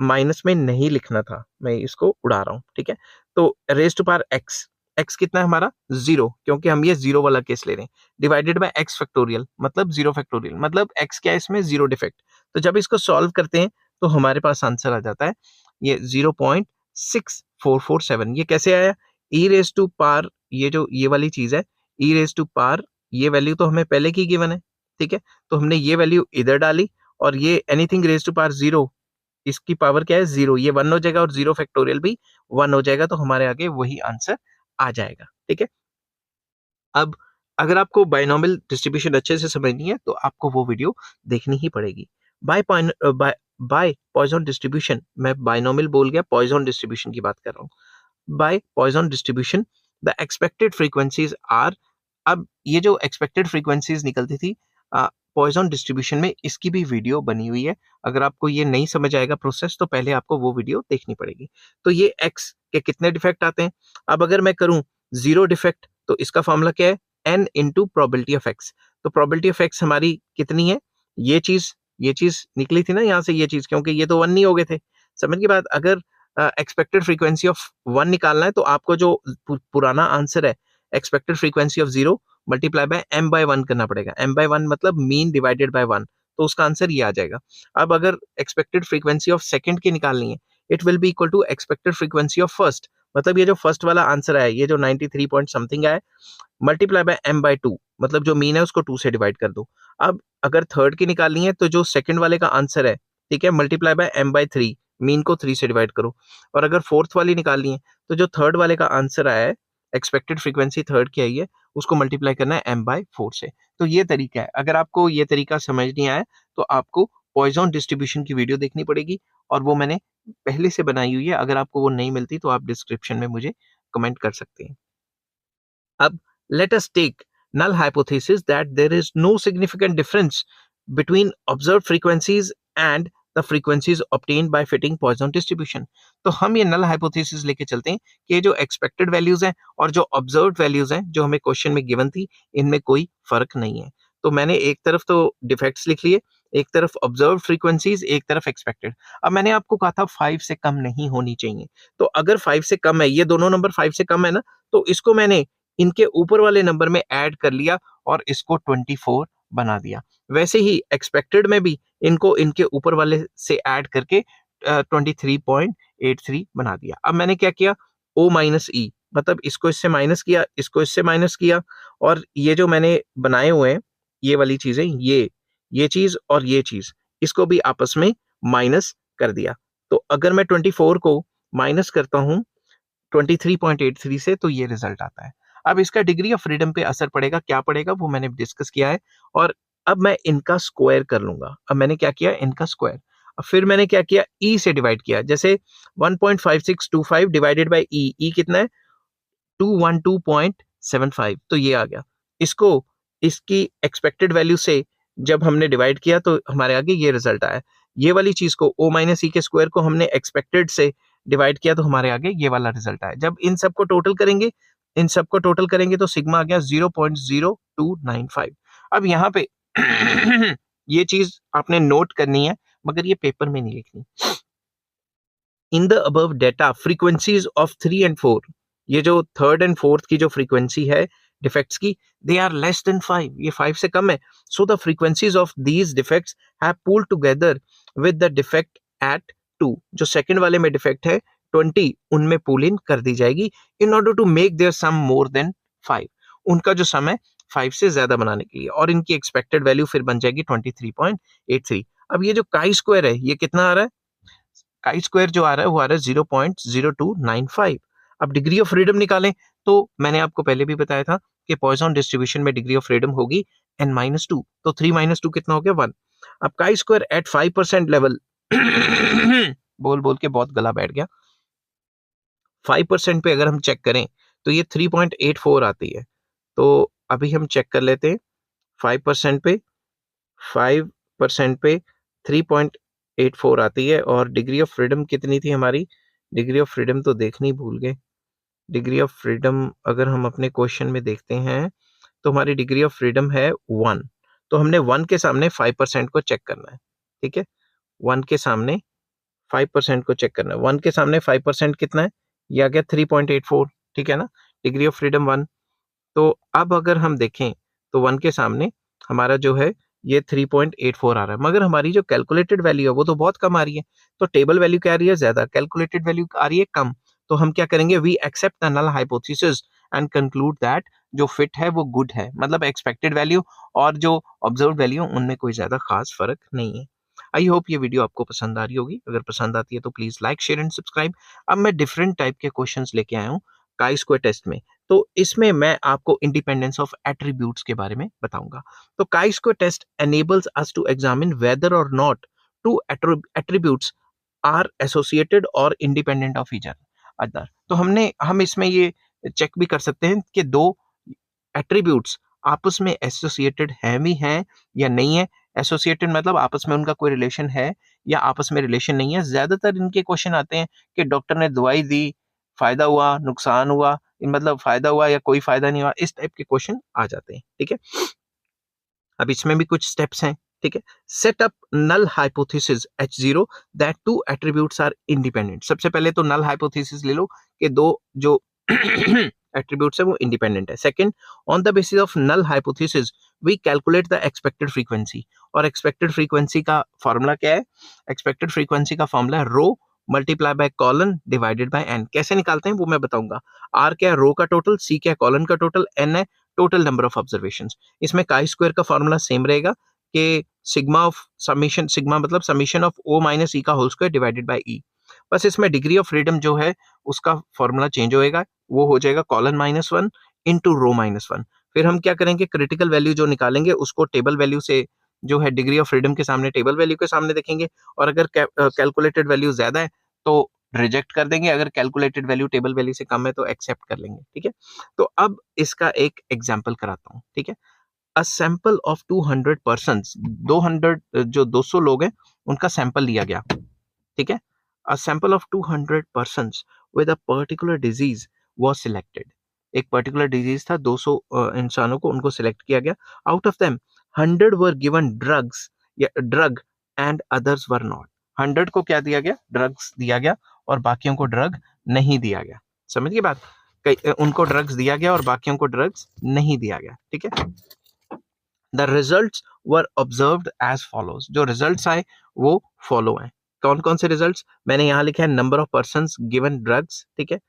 माइनस में नहीं लिखना था, मैं इसको उड़ा रहा हूं, ठीक है। तो raise to power x, x कितना है हमारा 0 क्योंकि हम ये 0 वाला केस ले रहे हैं, डिवाइडेड बाय एक्स फैक्टोरियल मतलब 0 फैक्टोरियल मतलब एक्स क्या है इसमें 0 डिफेक्ट। तो जब इसको सॉल्व करते हैं तो हमारे पास आंसर आ जाता है ये 0.6447। ये कैसे आया, ई रेज टू पावर, ये जो ये वाली चीज है ई रेज टू पावर, ये वैल्यू तो हमें पहले की गिवन है, ठीक है। तो हमने ये वैल्यू इधर डाली और ये एनीथिंग रेज टू पावर 0, इसकी पावर क्या है 0, ये 1 हो जाएगा और 0 फैक्टोरियल भी 1 हो जाएगा। तो हमारे आगे वही आंसर आ जाएगा, ठीक है। अब अगर आपको बायनॉमियल डिस्ट्रीब्यूशन अच्छे से समझनी है तो आपको वो वीडियो देखनी ही पड़ेगी। बाय पॉइजन डिस्ट्रीब्यूशन, मैं बायनॉमियल बोल गया, पॉइजन डिस्ट्रीब्यूशन की बात कर रहा हूँ। By Poisson distribution the expected frequencies are, अब ये जो एक्सपेक्टेड फ्रीक्वेंसीज निकलती थी पॉइजन डिस्ट्रीब्यूशन में, इसकी भी वीडियो बनी हुई है। अगर आपको ये नहीं समझ आएगा प्रोसेस तो पहले आपको वो वीडियो देखनी पड़ेगी। तो ये एक्स के कितने डिफेक्ट आते हैं, अब अगर मैं करूं 0 डिफेक्ट तो इसका फॉर्मूला क्या है, n into probability of x. तो प्रोबेबिलिटी ऑफ एक्स हमारी कितनी है, ये चीज निकली थी ना यहाँ से, ये चीज, क्योंकि ये तो 1 नहीं हो गए थे। समझ के बाद अगर एक्सपेक्टेड फ्रीक्वेंसी ऑफ 1 निकालना है तो आपको जो पुराना आंसर है expected frequency of 0 multiply by m by 1 करना पड़ेगा। m बाय 1 मतलब मीन डिवाइडेड बाय 1, तो उसका आंसर ये आ जाएगा। अब अगर एक्सपेक्टेड फ्रीक्वेंसी ऑफ सेकंड की निकालनी है, it will be equal to expected frequency of first, मतलब ये जो फर्स्ट वाला आंसर आया, ये जो 93 पॉइंट समथिंग आया, मल्टीप्लाई बाय m बाय 2, मतलब जो मीन है उसको 2 से डिवाइड कर दो। अब अगर थर्ड की निकालनी है तो जो सेकंड वाले का आंसर है, ठीक है, multiply by m by 3, mean को 3 से डिवाइड करो। और अगर फोर्थ वाली निकालनी है तो जो थर्ड वाले का आंसर आया है, एक्सपेक्टेड फ्रीक्वेंसी थर्ड की आई है, उसको मल्टीप्लाई करना है m बाय 4 से। तो ये तरीका है। अगर आपको ये तरीका समझ नहीं आया तो आपको पॉइजन डिस्ट्रीब्यूशन की वीडियो देखनी पड़ेगी और वो मैंने पहले से बनाई हुई है। अगर आपको वो नहीं मिलती तो आप डिस्क्रिप्शन में मुझे कमेंट कर सकते हैं। अब let us take null hypothesis that there is no significant difference between observed frequencies and the frequencies obtained by fitting Poisson distribution। तो हम ये null hypothesis लेके चलते हैं कि ये जो expected values हैं और जो observed values हैं जो हमें क्वेश्चन में गिवन थी, इनमें कोई फर्क नहीं है। तो मैंने एक तरफ तो डिफेक्ट्स लिख लिए, एक तरफ ऑब्जर्व फ्रीक्वेंसीज, एक तरफ एक्सपेक्टेड। अब मैंने आपको कहा था 5 से कम नहीं होनी चाहिए, तो अगर 5 से कम है, ये दोनों नंबर 5 से कम है ना, तो इसको मैंने इनके ऊपर वाले नंबर में ऐड कर लिया और इसको 24 बना दिया। वैसे ही एक्सपेक्टेड में भी इनको इनके ऊपर वाले से ऐड करके 23.83 बना दिया। अब मैंने क्या किया, O माइनस ई, मतलब इसको इससे माइनस किया, इसको इससे माइनस किया, और ये जो मैंने बनाए हुए हैं ये वाली चीजें, ये चीज और ये चीज, इसको भी आपस में माइनस कर दिया। तो अगर मैं 24 को माइनस करता हूं 23.83 से तो ये रिजल्ट आता है। अब इसका डिग्री ऑफ फ्रीडम पे असर पड़ेगा, क्या पड़ेगा वो मैंने डिस्कस किया है। और अब मैं इनका स्क्वायर कर लूंगा। अब मैंने क्या किया, इनका स्क्वायर। अब फिर मैंने क्या किया, ई से डिवाइड किया। जैसे 1.5625 डिवाइडेड बाई ई कितना है 212.75, तो ये आ गया। इसको इसकी एक्सपेक्टेड वैल्यू से जब हमने डिवाइड किया तो हमारे आगे ये रिजल्ट आया। ये वाली चीज को ओ माइनस ई के स्क्वायर को हमने एक्सपेक्टेड से डिवाइड किया तो हमारे आगे ये वाला रिजल्ट आया। जब इन सबको टोटल करेंगे तो सिग्मा आ गया 0.0295। अब यहाँ पे ये चीज आपने नोट करनी है, मगर ये पेपर में नहीं लिखनी। In the above data frequencies of 3 and 4, ये जो थर्ड एंड फोर्थ की जो फ्रीक्वेंसी है डिफेक्ट्स की, दे आर लेस देन 5, ये 5 से कम है। So the frequencies of these defects have pooled together with the defect at 2, जो सेकंड वाले में डिफेक्ट है 20, उनमें पुल इन कर दी जाएगी in order to make their sum more than 5, उनका जो सम है 5 से ज्यादा बनाने के लिए, और इनकी एक्सपेक्टेड वैल्यू फिर बन जाएगी 23.83। अब ये जो काई स्क्वायर है ये कितना आ रहा है? काई स्क्वायर जो आ रहा है वो आ रहा है 0.0295। अब डिग्री ऑफ फ्रीडम निकालें तो मैंने आपको पहले भी बताया था कि पॉइसन डिस्ट्रीब्यूशन में डिग्री ऑफ फ्रीडम होगी n-2, तो 3 - 2 कितना हो गया? 1। अब काई स्क्वायर एट 5% लेवल बोल बोल के बहुत गला बैठ गया। 5% पे अगर हम चेक करें तो ये 3.84 आती है। तो अभी हम चेक कर लेते हैं 5% पे 5% पे 3.84 आती है, और डिग्री ऑफ फ्रीडम कितनी थी हमारी? डिग्री ऑफ फ्रीडम तो देखनी भूल गए। डिग्री ऑफ फ्रीडम अगर हम अपने क्वेश्चन में देखते हैं तो हमारी डिग्री ऑफ फ्रीडम है 1, तो हमने 1 के सामने 5% को चेक करना है। ठीक है, 1 के सामने 5% को चेक करना है। 1 के सामने 5% कितना है? ये आ गया 3.84। ठीक है ना, डिग्री ऑफ फ्रीडम 1। तो अब अगर हम देखें तो 1 के सामने हमारा जो है ये 3.84 आ रहा है, मगर हमारी जो कैलकुलेटेड वैल्यू है वो तो बहुत कम आ रही है। तो टेबल वैल्यू क्या आ रही है? ज्यादा। कैलकुलेटेड वैल्यू आ रही है कम। तो हम क्या करेंगे? We accept the null hypothesis and conclude that जो फिट है वो गुड है, मतलब एक्सपेक्टेड वैल्यू और जो ऑब्जर्व वैल्यू उनमें कोई ज्यादा खास फर्क नहीं है। आई होप ये वीडियो आपको पसंद आ रही होगी। अगर पसंद आती है तो please like, share and subscribe. अब मैं डिफरेंट टाइप के क्वेश्चंस लेके आया हूँ काई स्क्वायर टेस्ट में। तो इसमें मैं आपको इंडिपेंडेंस ऑफ एट्रीब्यूट्स के बारे में बताऊंगा। तो chi square test enables us to examine whether or not two attributes are associated or independent of each other। तो हम इसमें ये चेक भी कर सकते हैं कि दो एट्रीब्यूट्स आपस में एसोसिएटेड हैं भी हैं या नहीं है। एसोसिएटेड मतलब आपस में उनका कोई रिलेशन है या आपस में रिलेशन नहीं है। ज्यादातर इनके क्वेश्चन आते हैं कि डॉक्टर ने दवाई दी, फायदा हुआ, नुकसान हुआ, मतलब फायदा हुआ या कोई फायदा नहीं हुआ, इस टाइप के क्वेश्चन आ जाते हैं। ठीक है, अब इसमें भी कुछ स्टेप्स हैं। ठीक है, set up null hypothesis H0 that two attributes are independent. सबसे पहले तो नल हाइपोथेसिस ले लो कि दो जो एट्रीब्यूट्स है वो इंडिपेंडेंट है। Second, on the basis of null hypothesis we calculate the expected frequency. और एक्सपेक्टेड फ्रीक्वेंसी का फॉर्मूला क्या है? एक्सपेक्टेड फ्रीक्वेंसी का फॉर्मूला है row multiply by column divided by n. कैसे निकालते हैं वो मैं बताऊंगा। आर क्या है? रो का टोटल, सी क्या है? कॉलन का टोटल, एन है टोटल नंबर ऑफ ऑब्जर्वेशंस। इसमें काई स्क्वायर का फॉर्मूला सेम रहेगा कि सिग्मा ऑफ समीशन, सिग्मा मतलब समीशन ऑफ ओ माइनस ई का होल स्क्वायर डिवाइडेड बाय ई। बस इसमें डिग्री ऑफ फ्रीडम जो है उसका फॉर्मूला चेंज होएगा, वो हो जाएगा कॉलन -1 इंटू रो -1। फिर हम क्या करेंगे? क्रिटिकल वैल्यू जो निकालेंगे उसको टेबल वैल्यू से, जो है डिग्री ऑफ फ्रीडम के सामने टेबल वैल्यू के सामने देखेंगे, और अगर कैलकुलेटेड वैल्यू ज्यादा है तो रिजेक्ट कर देंगे, अगर कैलकुलेटेड वैल्यू टेबल वैल्यू से कम है तो एक्सेप्ट कर लेंगे। ठीक है, तो अब इसका एक एग्जांपल कराता हूँ। ठीक है, अ सैंपल ऑफ 200 पर्सन्स, 200 जो 200 लोग हैं उनका सैंपल लिया गया। ठीक है, a sample of 200 persons with a particular disease was selected. एक पर्टिकुलर डिजीज था, 200 इंसानों को उनको सिलेक्ट किया गया। Out of them 100 were given drugs या drug and others were not. 100 को क्या दिया गया? ड्रग्स दिया गया, और बाकियों को ड्रग नहीं दिया गया। समझ गए बात? उनको ड्रग्स दिया गया और बाकियों को ड्रग्स नहीं दिया गया। ठीक है, the results were observed as follows. जो रिजल्ट्स आए वो फॉलो हैं। कौन कौन से रिजल्ट्स? मैंने यहाँ लिखा है number of persons given drugs. ठीक है,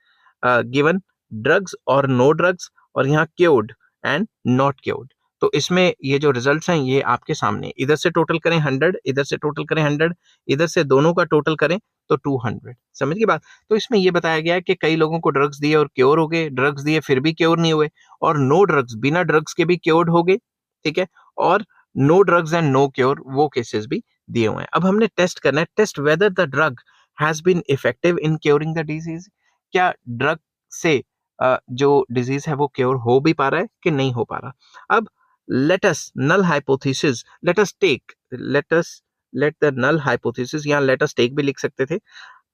गिवन ड्रग्स और नो ड्रग्स, और यहाँ क्योर्ड एंड नॉट क्योर्ड। तो इसमें ये जो रिजल्ट्स हैं ये आपके सामने, इधर से टोटल करें 100, इधर से टोटल करें 100, इधर से दोनों का टोटल करें तो 200। समझ गई बात? तो इसमें ये बताया गया है कि कई लोगों को ड्रग्स दिए और क्योर हो गए, ड्रग्स दिए फिर भी क्योर नहीं हुए, और नो ड्रग्स बिना ड्रग्स के भी क्योर्ड हो गए। ठीक है, और no drugs and no cure वो केसेस भी दिए हुए हैं। अब हमने टेस्ट करना है, test whether the drug has been effective in curing the disease. क्या ड्रग से जो डिजीज है वो क्योर हो भी पा रहा है कि नहीं हो पा रहा। अब let us null hypothesis, let us take, let the null hypothesis, यहाँ लेट अस टेक भी लिख सकते थे।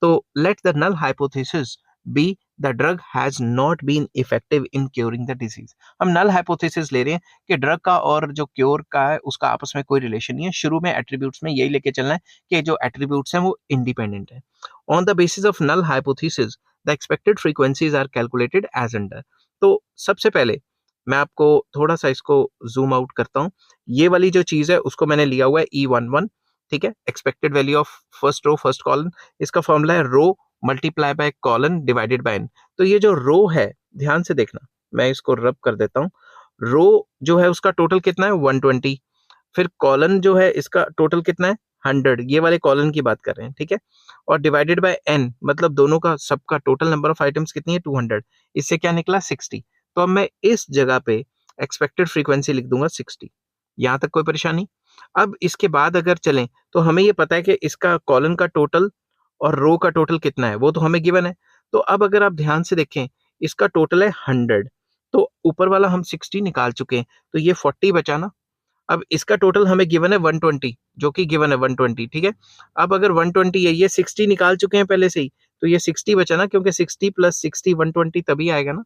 तो let the null hypothesis be the drug has not been effective in curing the disease. हम नल हाइपोथेसिस ले रहे हैं कि ड्रग का और जो क्योर का है उसका आपस में कोई रिलेशन नहीं है। शुरू में एट्रीब्यूट्स में यही लेके चलना है कि जो एट्रीब्यूट्स हैं वो इंडिपेंडेंट है। On the basis of null hypothesis the expected frequencies are calculated as under. तो सबसे पहले मैं आपको थोड़ा सा इसको जूम आउट करता हूँ। ये वाली जो चीज है उसको मैंने लिया हुआ है E11, ठीक है, expected value of first row first column. इसका फॉर्मूला है row multiply by column divided by n. तो ये जो रो है, ध्यान से देखना, मैं इसको रब कर देता हूँ। रो जो है उसका टोटल कितना है 120, फिर कॉलन जो है इसका टोटल कितना है 100, ये वाले कॉलन की बात कर रहे हैं, ठीक है, और डिवाइडेड बाय एन, मतलब दोनों का सबका टोटल नंबर ऑफ आइटम्स कितनी है 200। इससे क्या निकला 60। तो अब मैं इस जगह पे एक्सपेक्टेड फ्रीक्वेंसी लिख दूंगा 60। यहां तक कोई परेशानी? अब इसके बाद अगर चलें तो हमें ये पता है कि इसका कॉलन का टोटल और रो का टोटल कितना है, वो तो हमें गिवन है। तो अब अगर आप ध्यान से देखें, इसका टोटल है 100, तो ऊपर वाला हम 60 निकाल चुके हैं, तो ये 40 बचा ना। अब इसका टोटल हमें गिवन है 120, जो कि गिवन है 120, ठीक है। अब अगर 120 है, ये 60 निकाल चुके हैं पहले से ही, तो ये 60 बचा ना, क्योंकि 60 प्लस 60 120 तभी आएगा ना।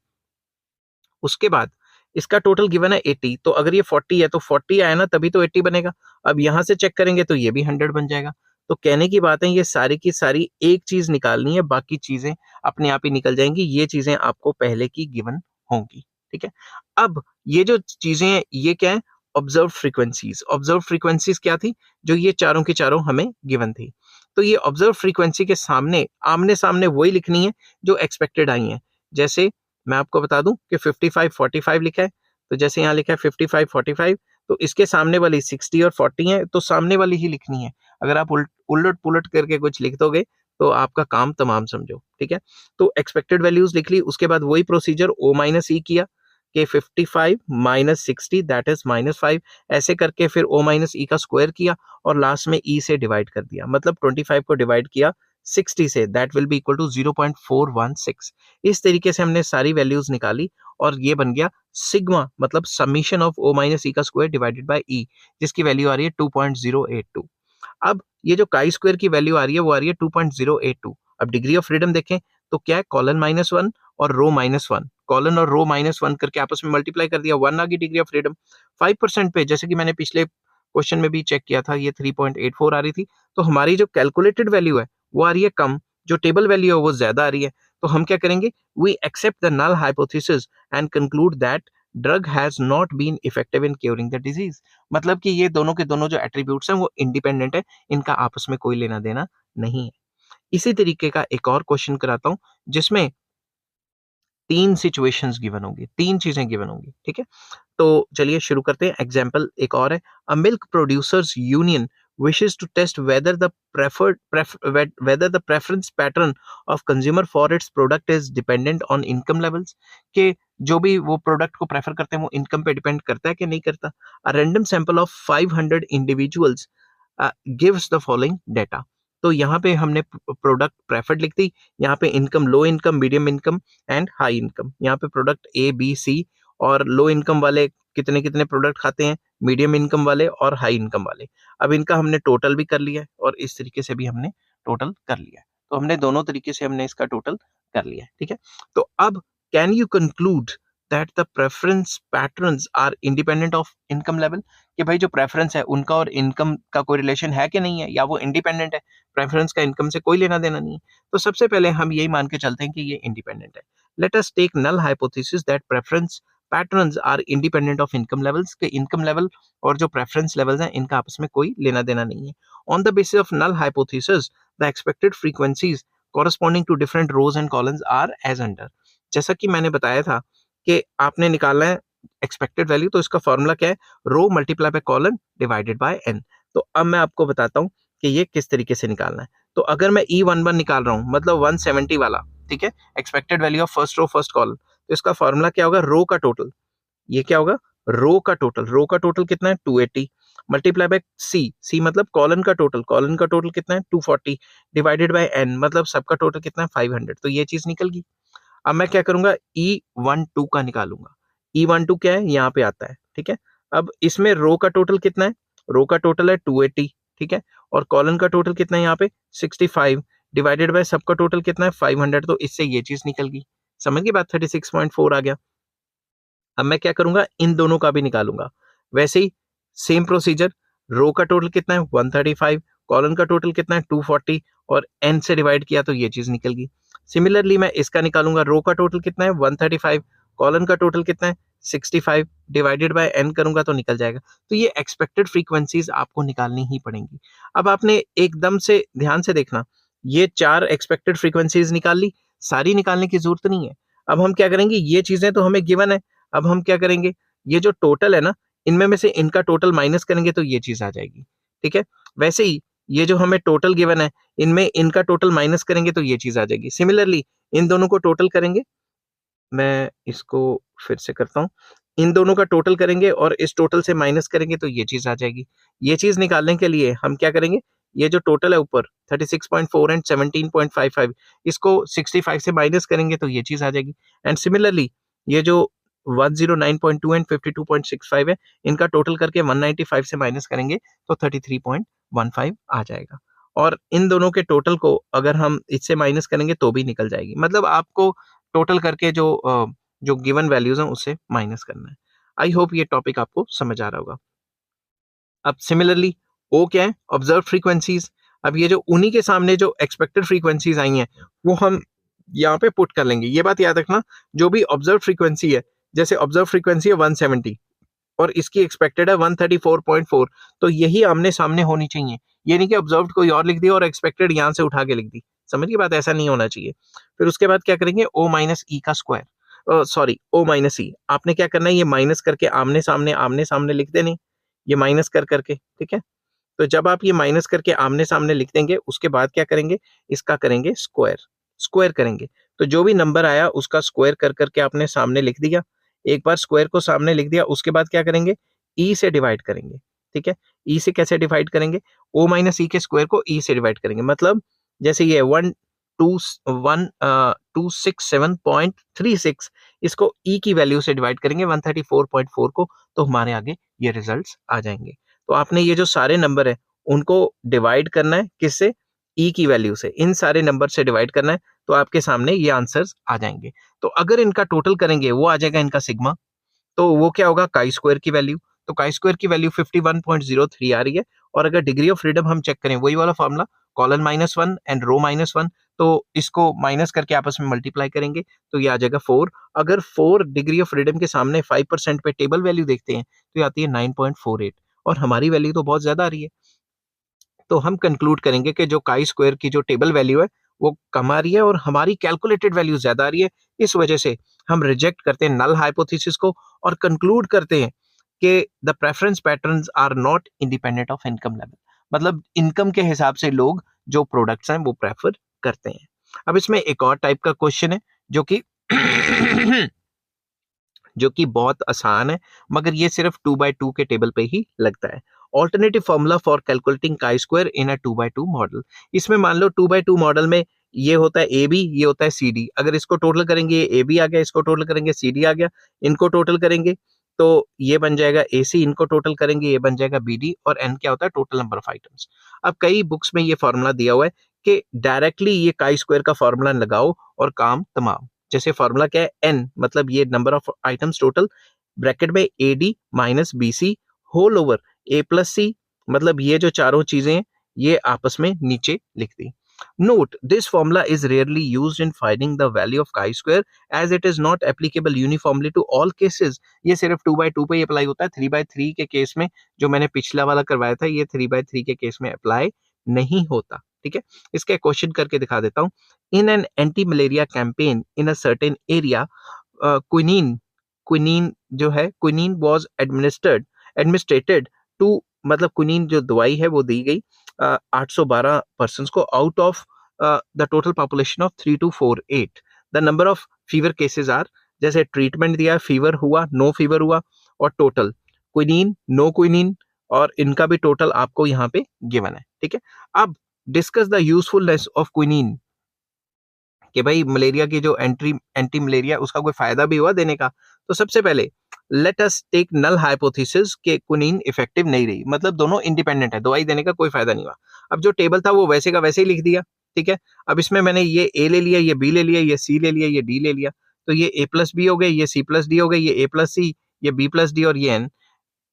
उसके बाद इसका टोटल गिवन है 80, तो अगर ये 40 है तो 40 आया ना, तभी तो 80 बनेगा। अब यहां से चेक करेंगे तो ये भी 100 बन जाएगा। तो कहने की बात है, ये सारी की सारी एक चीज निकालनी है, बाकी चीजें अपने आप ही निकल जाएंगी। ये चीजें आपको पहले की गिवन होंगी, ठीक है। अब ये जो चीजें हैं ये क्या है, ऑब्जर्व फ्रीक्वेंसीज। ऑब्जर्व फ्रीक्वेंसीज क्या थी, जो ये चारों की चारों हमें गिवन थी। तो ये ऑब्जर्व फ्रीक्वेंसी के सामने आमने सामने वही लिखनी है जो एक्सपेक्टेड आई है। जैसे मैं आपको बता दूं कि 55 45 लिखा है, तो जैसे यहाँ लिखा है 55 45, तो इसके सामने वाली 60 और 40 है, तो सामने वाली ही लिखनी है। अगर आप उलट पुलट करके कुछ लिख दोगे तो आपका काम तमाम समझो, ठीक है। तो एक्सपेक्टेड वैल्यूज लिख ली, उसके बाद वही प्रोसीजर O माइनस ई किया कि 55 माइनस 60 दैट इज -5, ऐसे करके फिर O माइनस ई का स्क्वायर किया और लास्ट में ई से डिवाइड कर दिया, मतलब 25 को डिवाइड किया 60 से, that will be equal to 0.416। इस तरीके से हमने सारी वैल्यूज निकाली और ये बन गया सिग्मा, मतलब समीशन ऑफ O माइनस ई का स्क्वायर डिवाइडेड बाय ई, जिसकी वैल्यू आ रही है 2.082। अब ये जो काई स्क्वायर की वैल्यू आ रही है वो आ रही है 2.082। अब डिग्री ऑफ फ्रीडम देखें तो क्या है, कॉलन -1 और रो -1, कॉलन और रो -1 करके आपस में मल्टीप्लाई कर दिया, 1 आ गई डिग्री ऑफ फ्रीडम। 5% पे, जैसे कि मैंने पिछले क्वेश्चन में भी चेक किया था, ये 3.84 आ रही थी। तो हमारी जो कैलकुलेटेड वैल्यू है वो आ रही है कम, जो टेबल वैल्यू है वो ज्यादा आ रही है। तो हम क्या करेंगे, we accept the null hypothesis and conclude that drug has not been effective in curing the disease. मतलब कि ये दोनों के दोनों जो एट्रीब्यूट्स हैं वो इंडिपेंडेंट है, इनका आपस में कोई लेना देना नहीं है। इसी तरीके का एक और क्वेश्चन कराता हूं जिसमें 3 सिचुएशंस गिवन होंगी, 3 चीजें गिवन होंगी, ठीक है। तो चलिए शुरू करते हैं। एग्जाम्पल एक और है, a milk producers union wishes to test whether the preference pattern of consumer for its product is dependent on income levels, कि जो भी वो प्रोडक्ट को प्रेफर करते हैं वो इनकम पे डिपेंड करता है कि नहीं करता। A random sample of 500 individuals gives the following data. तो यहाँ पे हमने प्रोडक्ट प्रेफर्ड लिख दी, यहाँ पे income low income medium income and high income. यहाँ पे प्रोडक्ट A B C, और लो इनकम वाले कितने कितने प्रोडक्ट खाते हैं, मीडियम इनकम वाले और हाई इनकम वाले। अब इनका हमने टोटल भी कर लिया है और इस तरीके से भी हमने टोटल कर लिया है। तो हमने दोनों तरीके से हमने इसका टोटल कर लिया है, ठीक है। तो अब can you conclude that the preference patterns are independent of income level, कि भाई जो प्रेफरेंस है उनका और इनकम का कोई रिलेशन है कि नहीं है, या वो इंडिपेंडेंट है, प्रेफरेंस का इनकम से कोई लेना देना नहीं है। तो सबसे पहले हम यही मान के चलते हैं कि ये इंडिपेंडेंट है। Let us take null hypothesis that preference patterns are independent of income levels, के इनकम लेवल और जो प्रेफरेंस लेवल्स हैं इनका आपस में कोई लेना देना नहीं है। On the basis of null hypothesis the expected frequencies corresponding to different rows and columns are as under. जैसा कि मैंने बताया था कि आपने निकालना है एक्सपेक्टेड वैल्यू, तो इसका फॉर्मूला क्या है, row multiply by column divided by n. तो अब मैं आपको बताता हूँ कि ये किस तरीके से निकालना है। तो अगर मैं E11 निकाल रहा हूँ, मतलब 170 वाला, ठीक है, expected value of first row first column, तो इसका फॉर्मूला क्या होगा, रो का टोटल, ये क्या होगा, रो का टोटल, रो का टोटल कितना है 280 मल्टीप्लाई बाय सी मतलब कॉलन का टोटल, कॉलन का टोटल कितना है 240 डिवाइडेड बाय एन, मतलब सबका टोटल कितना है 500। तो ये चीज निकल गई। अब मैं क्या करूंगा, E12 का निकालूंगा। E12 क्या है, यहाँ पे आता है, ठीक है। अब इसमें रो का टोटल कितना है, रो का टोटल है 280, ठीक है, और कॉलन का टोटल कितना है यहाँ पे 65 डिवाइडेड बाय सबका टोटल कितना है 500, तो इससे ये चीज निकल गई। समझ गई बात, 36.4 आ गया। अब मैं क्या करूंगा, इन दोनों का भी निकालूंगा। वैसे ही सेम प्रोसीजर, रो का टोटल कितना है 135, कॉलन का टोटल कितना है 240, और एन से डिवाइड किया तो ये चीज निकल गई। सिमिलरली मैं इसका निकालूंगा, रो का टोटल कितना है 135, कॉलन का टोटल कितना है 65, डिवाइडेड बाय एन करूंगा तो निकल जाएगा। तो ये एक्सपेक्टेड फ्रीक्वेंसीज आपको निकालनी ही पड़ेंगी। अब आपने एकदम से ध्यान से देखना, ये 4 एक्सपेक्टेड फ्रीक्वेंसीज निकाल ली, सारी निकालने की जरूरत नहीं है। अब हम क्या करेंगे, ये चीजें तो हमें गिवन है, अब हम क्या करेंगे, ये जो टोटल है ना, इनमें में से इनका टोटल माइनस करेंगे तो ये चीज आ जाएगी। ठीक है, वैसे ही ये जो हमें टोटल गिवन है, इनमें इनका टोटल माइनस करेंगे तो ये चीज आ जाएगी। सिमिलरली इन दोनों को टोटल करेंगे, मैं इसको फिर से करता हूँ, इन दोनों का टोटल करेंगे और इस टोटल से माइनस करेंगे तो ये चीज आ जाएगी। ये चीज निकालने के लिए हम क्या करेंगे, ये जो टोटल है ऊपर 36.4 एंड 17.55, इसको 65 से माइनस करेंगे तो ये चीज आ जाएगी। एंड सिमिलरली ये जो 109.2 एंड 52.65 है, इनका टोटल करके 195 से माइनस करेंगे तो 33.15 आ जाएगा। और इन दोनों के टोटल को अगर हम इससे माइनस करेंगे तो भी निकल जाएगी। मतलब आपको टोटल करके जो गिवन वैल्यूज हैं उससे माइनस करना है। आई होप ये टॉपिक आपको समझ आ रहा होगा। अब सिमिलरली ओ क्या है, ऑब्जर्व फ्रीक्वेंसीज। अब ये जो उन्हीं के सामने जो एक्सपेक्टेड फ्रीक्वेंसीज आई हैं वो हम यहाँ पे पुट कर लेंगे। ये बात याद रखना, जो भी ऑब्जर्व फ्रीक्वेंसी है, जैसे ऑब्जर्व फ्रीक्वेंसी है 170 और इसकी एक्सपेक्टेड है 134.4, तो यही आमने सामने होनी चाहिए। ये नहीं कि ऑब्जर्व्ड कोई और लिख दिया और एक्सपेक्टेड यहाँ से उठा के लिख दी। समझिए बात, ऐसा नहीं होना चाहिए। फिर उसके बाद क्या करेंगे, ओ माइनस ई का स्क्वायर, सॉरी ओ माइनस ई, आपने क्या करना है, ये माइनस करके आमने सामने लिख देने, ये माइनस कर करके। ठीक है, तो जब आप ये माइनस करके आमने सामने लिख देंगे, उसके बाद क्या करेंगे, इसका करेंगे स्क्वायर, स्क्वायर करेंगे। तो जो भी नंबर आया उसका स्क्वायर कर करके आपने सामने लिख दिया। एक बार स्क्वायर को सामने लिख दिया, उसके बाद क्या करेंगे, ई से डिवाइड करेंगे। ठीक है, ई से कैसे डिवाइड करेंगे, ओ माइनस ई के स्क्वायर को ई से डिवाइड करेंगे। मतलब जैसे ये 1267.36, इसको ई की वैल्यू से डिवाइड करेंगे 134.4 को, तो हमारे आगे ये रिजल्ट्स आ जाएंगे। तो आपने ये जो सारे नंबर है उनको डिवाइड करना है, किससे, ई की वैल्यू से, इन सारे नंबर से डिवाइड करना है, तो आपके सामने ये आंसर्स आ जाएंगे। तो अगर इनका टोटल करेंगे वो आ जाएगा इनका सिग्मा, तो वो क्या होगा, काई स्क्वायर की वैल्यू। तो काई स्क्वायर की वैल्यू 51.03 आ रही है। और अगर डिग्री ऑफ फ्रीडम हम चेक करें, वही वाला फॉर्मूला, कॉलन -1 एंड रो -1, तो इसको माइनस करके आपस में मल्टीप्लाई करेंगे तो ये आ जाएगा 4। अगर 4 डिग्री ऑफ फ्रीडम के सामने 5% पे टेबल वैल्यू देखते हैं तो ये आती है 9.48, और हमारी वैल्यू तो बहुत ज्यादा आ रही है। तो हम कंक्लूड करेंगे कि जो काई स्क्वायर की जो टेबल वैल्यू है वो कम आ रही है और हमारी कैलकुलेटेड वैल्यू ज्यादा आ रही है। इस वजह से हम रिजेक्ट करते हैं नल हाइपोथेसिस को और कंक्लूड करते हैं कि the preference patterns are not independent of income level. मतलब इनकम के हिसाब से लोग जो प्रोडक्ट्स हैं वो प्रेफर करते हैं। अब इसमें एक और टाइप का क्वेश्चन है जो कि जो कि बहुत आसान है, मगर ये सिर्फ 2x2 के टेबल पे ही लगता है। Alternative formula for calculating chi square in a 2x2 model. इसमें मान लो 2x2 मॉडल में ये होता है ए बी, ये होता है सी डी। अगर इसको टोटल करेंगे ए बी आ गया, इसको टोटल करेंगे सी डी आ गया, इनको टोटल करेंगे तो ये बन जाएगा ए सी, इनको टोटल करेंगे ये बन जाएगा बी डी, और एन क्या होता है, टोटल नंबर ऑफ आइटम्स। अब कई बुक्स में ये फॉर्मूला दिया हुआ है कि डायरेक्टली ये काई स्क्वायर का फॉर्मूला लगाओ और काम तमाम। जैसे फॉर्मूला क्या है, एन मतलब ये number of items total, bracket में a d minus b c whole over a plus c, मतलब ये जो चारों चीजें हैं ये आपस में नीचे लिख दी। Note this formula is rarely used in finding the value of chi square as it is not applicable uniformly to all cases. ये सिर्फ 2x2 पे अप्लाई होता है, 3x3 के केस में जो मैंने पिछला वाला करवाया था ये 3x3 के केस में अप्लाई नहीं होता। ठीक है, इसका क्वेश्चन करके दिखा देता हूं। In an anti malaria campaign in a certain area, quinine quinine जो है, क्विनीन वाज एडमिनिस्ट्रेटेड टू, मतलब क्विनीन जो दवाई है वो दी गई 812 पर्सन को out of the total population of 3248। The number of fever cases are, जैसे ट्रीटमेंट दिया, फीवर हुआ, नो फीवर हुआ, और टोटल क्विनीन, नो क्विनीन, और इनका भी टोटल आपको यहाँ पे गिवन है। ठीक है, अब discuss the usefulness of quinine, कि भाई मलेरिया की जो एंटी मलेरिया उसका कोई फायदा भी हुआ देने का। तो सबसे पहले let us take null hypothesis के क्विनीन इफेक्टिव नहीं रही, मतलब दोनों इंडिपेंडेंट है, दवाई देने का कोई फायदा नहीं हुआ। अब जो टेबल था वो वैसे का वैसे ही लिख दिया। ठीक है। अब इसमें मैंने ये ए ले लिया, ये बी ले लिया, ये सी ले लिया, ये डी ले लिया, तो ये ए प्लस बी हो गए, ये सी प्लस डी हो गए, ये ए प्लस सी, ये बी प्लस डी और ये एन।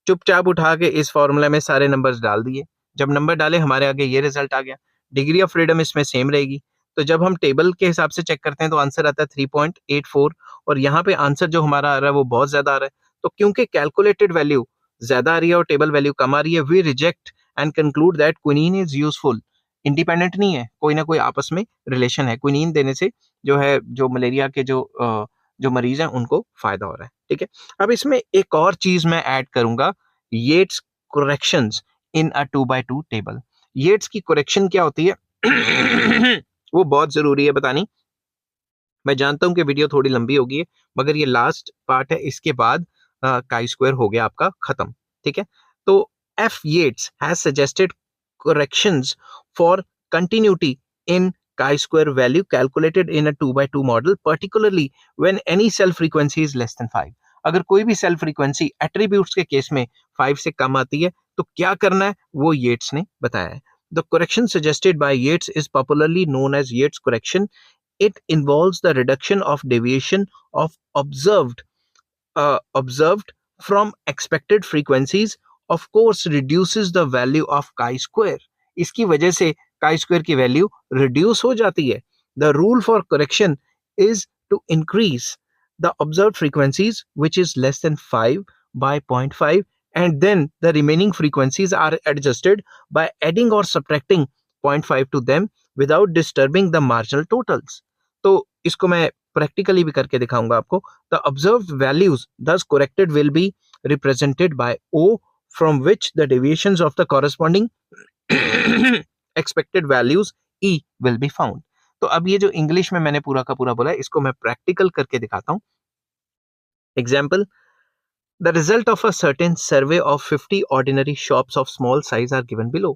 चुपचाप उठा के इस फॉर्मूला में सारे नंबर्स डाल दिए। जब नंबर डाले हमारे आगे ये रिजल्ट आ गया। डिग्री ऑफ फ्रीडम इसमें सेम रहेगी। तो जब हम टेबल के हिसाब से चेक करते हैं तो आंसर आता है 3.84 और यहाँ पे आंसर जो हमारा आ रहा है वो बहुत ज्यादा आ रहा है। तो क्योंकि कैलकुलेटेड वैल्यू ज्यादा आ रही है और टेबल वैल्यू कम आ रही है, we reject and conclude that quinine is useful. Independent नहीं है, कोई ना कोई आपस में रिलेशन है। क्विनीन देने से जो है, जो मलेरिया के जो मरीज हैं उनको फायदा हो रहा है, ठीक है। अब इसमें एक और चीज मैं ऐड करूंगा, येट्स करेक्शंस इन अ 2x2 टेबल। येट्स की करेक्शन क्या होती है वो बहुत जरूरी है बतानी। मैं जानता हूं कि वीडियो थोड़ी लंबी होगी मगर ये लास्ट पार्ट है, इसके बाद काई स्क्वायर हो गया आपका खत्म, ठीक है। तो F Yates has suggested corrections for continuity in chi-square value calculated in a 2x2 model, particularly when any cell frequency is less than 5. अगर कोई भी सेल फ्रीक्वेंसी एट्रीब्यूट्स के केस में 5 से कम आती है तो क्या करना है वो येट्स ने बताया है। The correction suggested by Yates is popularly known as Yates correction. It involves the reduction of deviation of observed from expected frequencies, of course reduces the value of chi-square. इसकी वजह से chi-square की वैल्यू रिड्यूस हो जाती है। The rule for correction is to increase the observed frequencies which is less than 5 by 0.5 and then the remaining frequencies are adjusted by adding or subtracting 0.5 to them without disturbing the marginal totals. तो इसको मैं practically भी करके दिखाऊंगा आपको। The observed values thus corrected will be represented by O, from which the deviations of the corresponding expected values E will be found. तो अब ये जो इंग्लिश में मैंने पूरा का पूरा बोला है इसको मैं प्रैक्टिकल करके दिखाता हूं। Example, the result of a certain survey of 50 ordinary shops of small size are given below.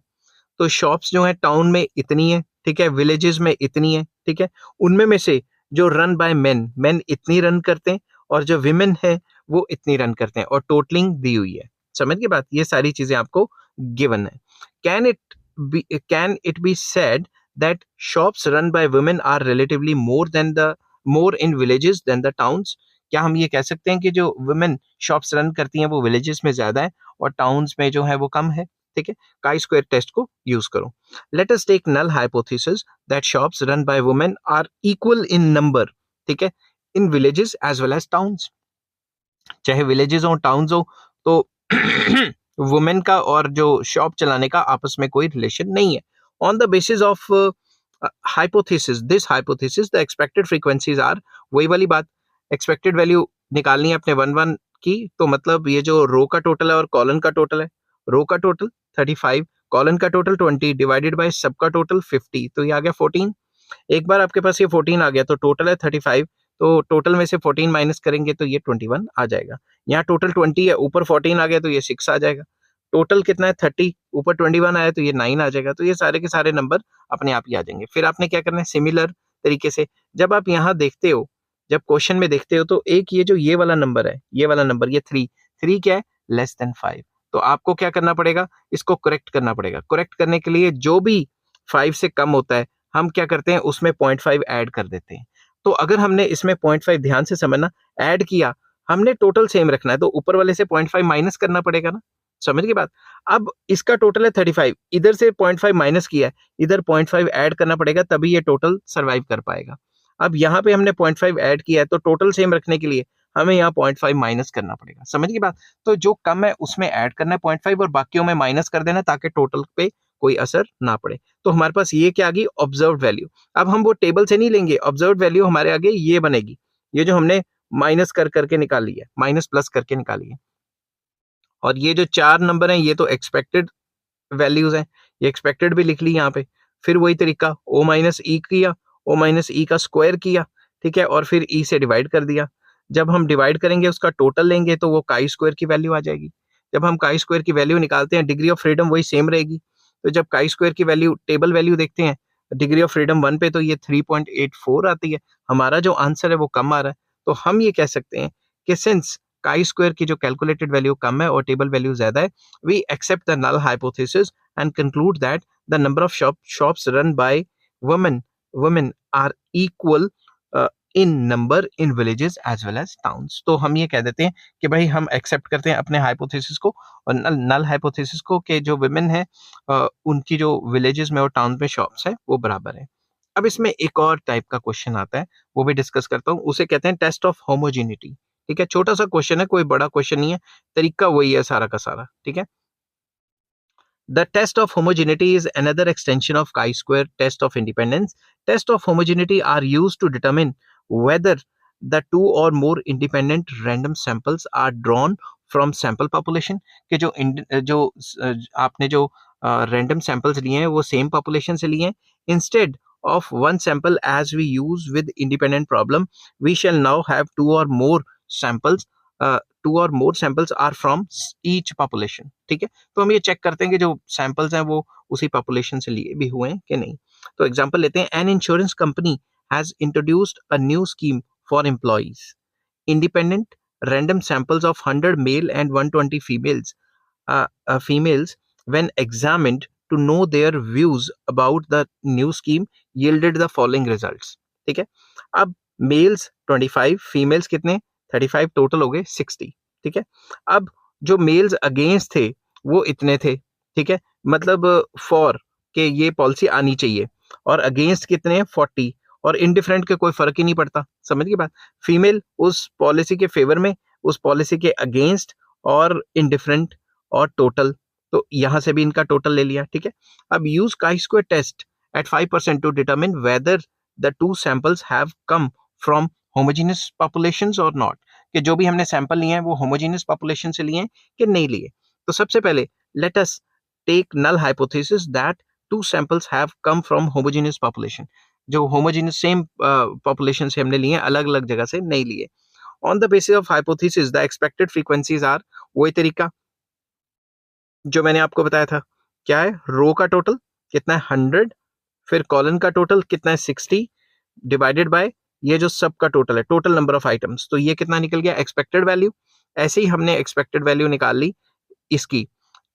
तो शॉप्स जो है टाउन में इतनी है, ठीक है, विलेजेस में इतनी है, ठीक है, उनमें में से जो रन बाय मेन इतनी रन करते हैं और जो विमेन है वो इतनी रन करते हैं और टोटलिंग दी हुई है। समझ के बात, ये सारी चीजें आपको गिवन है। Can it be said that shops run by women are relatively more in villages than the towns? क्या हम ये कह सकते हैं कि जो वुमेन शॉप्स रन करती हैं वो विलेजेस में ज्यादा है और टाउन्स में जो है वो कम है? ठीक है, काई स्क्वायर टेस्ट को यूज करो। Let us take null hypothesis that shops run by women are equal in number, ठीक है, in villages as well as towns. चाहे विलेजेस हो टाउन्स हो, तो वुमेन का और जो शॉप चलाने का आपस में कोई रिलेशन नहीं है। On the basis of hypothesis the expected frequencies are, वही वाली बात, एक्सपेक्टेड वैल्यू निकालनी है अपने 1 1 की, तो मतलब ये जो रो का टोटल है और कॉलन का टोटल है, रो का टोटल 35, कॉलन का टोटल 20 डिवाइडेड बाय सब का टोटल 50, तो ये आ गया 14। एक बार आपके पास ये 14 आ गया तो टोटल है 35, तो टोटल में से 14 माइनस करेंगे तो ये 21 आ जाएगा। यहाँ टोटल 20 है, ऊपर 14 आ गया तो ये 6 आ जाएगा। टोटल कितना है 30, ऊपर 21 आया तो ये 9 आ जाएगा। तो ये सारे के सारे नंबर अपने आप ही आ जाएंगे। फिर आपने क्या करना है, सिमिलर तरीके से जब आप यहाँ देखते हो, जब क्वेश्चन में देखते हो, तो एक ये जो ये वाला नंबर है, ये वाला नंबर, ये 3 क्या है, लेस देन 5, तो आपको क्या करना पड़ेगा, इसको करेक्ट करना पड़ेगा। करेक्ट करने के लिए जो भी 5 से कम होता है हम क्या करते हैं, उसमें 0.5 ऐड कर देते हैं। तो अगर हमने इसमें 0.5, ध्यान से समझना, ऐड किया, हमने टोटल सेम रखना है तो ऊपर वाले से 0.5 माइनस करना पड़ेगा ना, समझ की बात। अब इसका टोटल है 35, इधर से 0.5 माइनस किया है, इधर 0.5 ऐड करना पड़ेगा तभी ये टोटल सर्वाइव कर पाएगा। अब यहाँ पे हमने 0.5 ऐड किया है तो टोटल सेम रखने के लिए हमें यहाँ 0.5 माइनस करना पड़ेगा, समझ की बात। तो जो कम है उसमें ऐड करना है 0.5 और बाकियों में माइनस कर देना ताकि टोटल पे कोई असर ना पड़े। तो हमारे पास ये क्या आ गई, ऑब्जर्व्ड वैल्यू। अब हम वो टेबल से नहीं लेंगे, ऑब्जर्व्ड वैल्यू हमारे आगे ये बनेगी, ये जो हमने माइनस करके निकाली है, माइनस प्लस करके निकाली है। और ये जो 4 नंबर हैं ये तो एक्सपेक्टेड वैल्यूज हैं, ये एक्सपेक्टेड भी लिख ली यहाँ पे। फिर वही तरीका, ओ माइनस ई किया, ओ माइनस ई का स्क्वायर किया, ठीक है, और फिर ई से डिवाइड कर दिया। जब हम डिवाइड करेंगे उसका टोटल लेंगे तो वो काई स्क्वायर की वैल्यू आ जाएगी। जब हम काई स्क्वायर की वैल्यू निकालते हैं, डिग्री ऑफ फ्रीडम वही सेम रहेगी। तो जब काई स्क्वायर की वैल्यू, टेबल वैल्यू देखते हैं डिग्री ऑफ फ्रीडम 1 पे, तो ये 3.84 आती है। हमारा जो आंसर है वो कम आ रहा है, तो हम ये कह सकते हैं कि सिंस काई स्क्वायर की जो कैलकुलेटेड वैल्यू कम है और टेबल वैल्यू ज्यादा है, we accept the null hypothesis and conclude that the number of shops run by women women are equal in number in villages as well as towns. तो हम ये कह देते हैं कि भाई हम एक्सेप्ट करते हैं अपने हाइपोथेसिस को और नल हाइपोथेसिस को कि जो विमेन है उनकी जो विलेजेस में और टाउन में शॉप्स है वो बराबर है। अब इसमें एक और टाइप का क्वेश्चन आता है, वो भी डिस्कस करता हूँ। उसे कहते हैं टेस्ट ऑफ होमोजेनिटी। ठीक है, छोटा सा क्वेश्चन है, कोई बड़ा क्वेश्चन नहीं है, तरीका वही है सारा का सारा। ठीक है, the test of homogeneity is another extension of chi-square test of independence. Test of homogeneity are used to determine whether the two or more independent random samples are drawn from sample population के आपने जो random samples लिए हैं वो same population से लिए हैं. Instead of one sample as we use with independent problem, we shall now have two or more samples. Two or more samples are from each population. ठीक है, तो हम ये चेक करते हैं कि जो सैंपल्स हैं वो उसी पॉपुलेशन से लिए भी हुए हैं कि नहीं। तो एग्जांपल लेते हैं, an insurance company has introduced a new scheme for employees, independent random samples of 100 male and 120 females when examined to know their views about the new scheme yielded the following results। ठीक है, अब mails 25, females कितने 35, total हो गए 60। ठीक है, अब जो मेल्स अगेंस्ट थे वो इतने थे। ठीक है, मतलब फॉर के ये पॉलिसी आनी चाहिए, और अगेंस्ट कितने हैं 40, और इनडिफरेंट के कोई फर्क ही नहीं पड़ता। समझ गई बात, फीमेल उस पॉलिसी के फेवर में, उस पॉलिसी के अगेंस्ट, और इनडिफरेंट, और टोटल। तो यहां से भी इनका टोटल ले लिया। ठीक है, अब use chi square test at 5% to determine whether the two samples have come from homogeneous populations और नॉट, कि जो भी हमने सैंपल लिए हैं वो होमोजीनियस पॉपुलेशन से लिए हैं कि नहीं लिए। तो सबसे पहले let us take null hypothesis that two samples have come from homogeneous population, जो होमोजीनियस सेम पॉपुलेशन से हमने लिए, अलग अलग जगह से नहीं लिए। On the basis of hypothesis the expected frequencies are, वही तरीका जो मैंने आपको बताया था। क्या है, रो का टोटल कितना है 100, फिर कॉलन का टोटल कितना है 60, डिवाइडेड बाय ये जो सब का टोटल है, टोटल नंबर ऑफ आइटम्स, तो ये कितना निकल गया एक्सपेक्टेड वैल्यू। ऐसे ही हमने एक्सपेक्टेड वैल्यू निकाल ली इसकी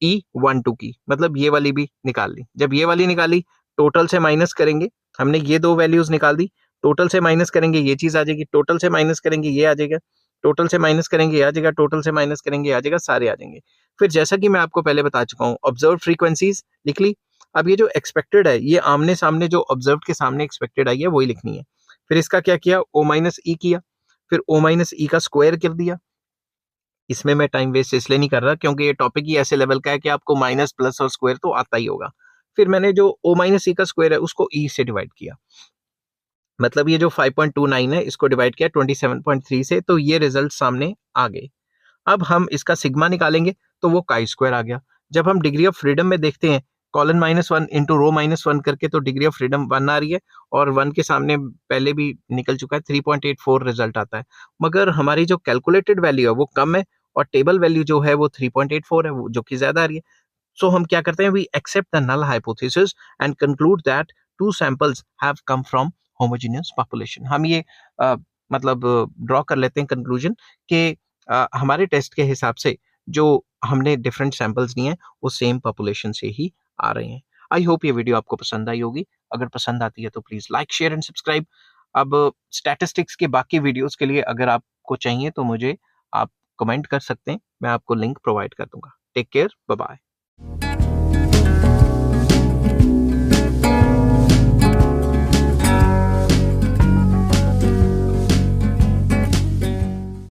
E12 की, मतलब ये वाली भी निकाल ली। जब ये वाली निकाली, टोटल से माइनस करेंगे, हमने ये दो वैल्यूज निकाल दी, टोटल से माइनस करेंगे ये चीज आ जाएगी, टोटल से माइनस करेंगे ये आ जाएगा, टोटल से माइनस करेंगे ये आ जाएगा, टोटल से माइनस करेंगे ये आ जाएगा, सारे आ जाएंगे। फिर जैसा कि मैं आपको पहले बता चुका हूँ, ऑब्जर्व फ्रीक्वेंसीज लिख ली। अब ये जो एक्सपेक्टेड है, ये आमने सामने जो ऑब्जर्व के सामने एक्सपेक्टेड आई है वही लिखनी है। फिर इसका क्या किया, ओ माइनस ई किया, फिर ओ माइनस ई का स्क्वायर कर दिया। इसमें मैं टाइम वेस्ट इसलिए नहीं कर रहा क्योंकि ये टॉपिक ही ऐसे लेवल का है कि आपको माइनस प्लस और स्क्वायर तो आता ही होगा। फिर मैंने जो ओ माइनस ई का स्क्वायर है उसको ई से डिवाइड किया, मतलब ये जो 5.29 है इसको डिवाइड किया 27.3 से, तो ये रिजल्ट सामने आ गए। अब हम इसका सिग्मा निकालेंगे तो वो काई स्क्वायर आ गया। जब हम डिग्री ऑफ फ्रीडम में देखते हैं, कॉलन -1 इंटू रो -1 करके, तो डिग्री ऑफ फ्रीडम 1 आ रही है, और 1 के सामने पहले भी निकल चुका है, 3.84 रिजल्ट आता है। मगर हमारी जो कैलकुलेटेड वैल्यू है वो कम है, और टेबल वैल्यू जो है वो 3.84 है, वो जो कि ज्यादा आ रही है। सो हम क्या करते हैं, we accept the null hypothesis and conclude that two samples have come from homogeneous population. हम ये मतलब ड्रॉ कर लेते हैं कंक्लूजन कि हमारे टेस्ट के हिसाब से जो हमने डिफरेंट सैंपल्स लिए हैं वो सेम पॉपुलेशन से ही आ रहे हैं। आई होप ये वीडियो आपको पसंद आई होगी। अगर पसंद आती है तो please like share and subscribe. अब स्टैटिस्टिक्स के बाकी वीडियोस के लिए अगर आपको चाहिए तो मुझे आप कमेंट कर सकते हैं, मैं आपको लिंक प्रोवाइड कर दूंगा। Take care, bye bye.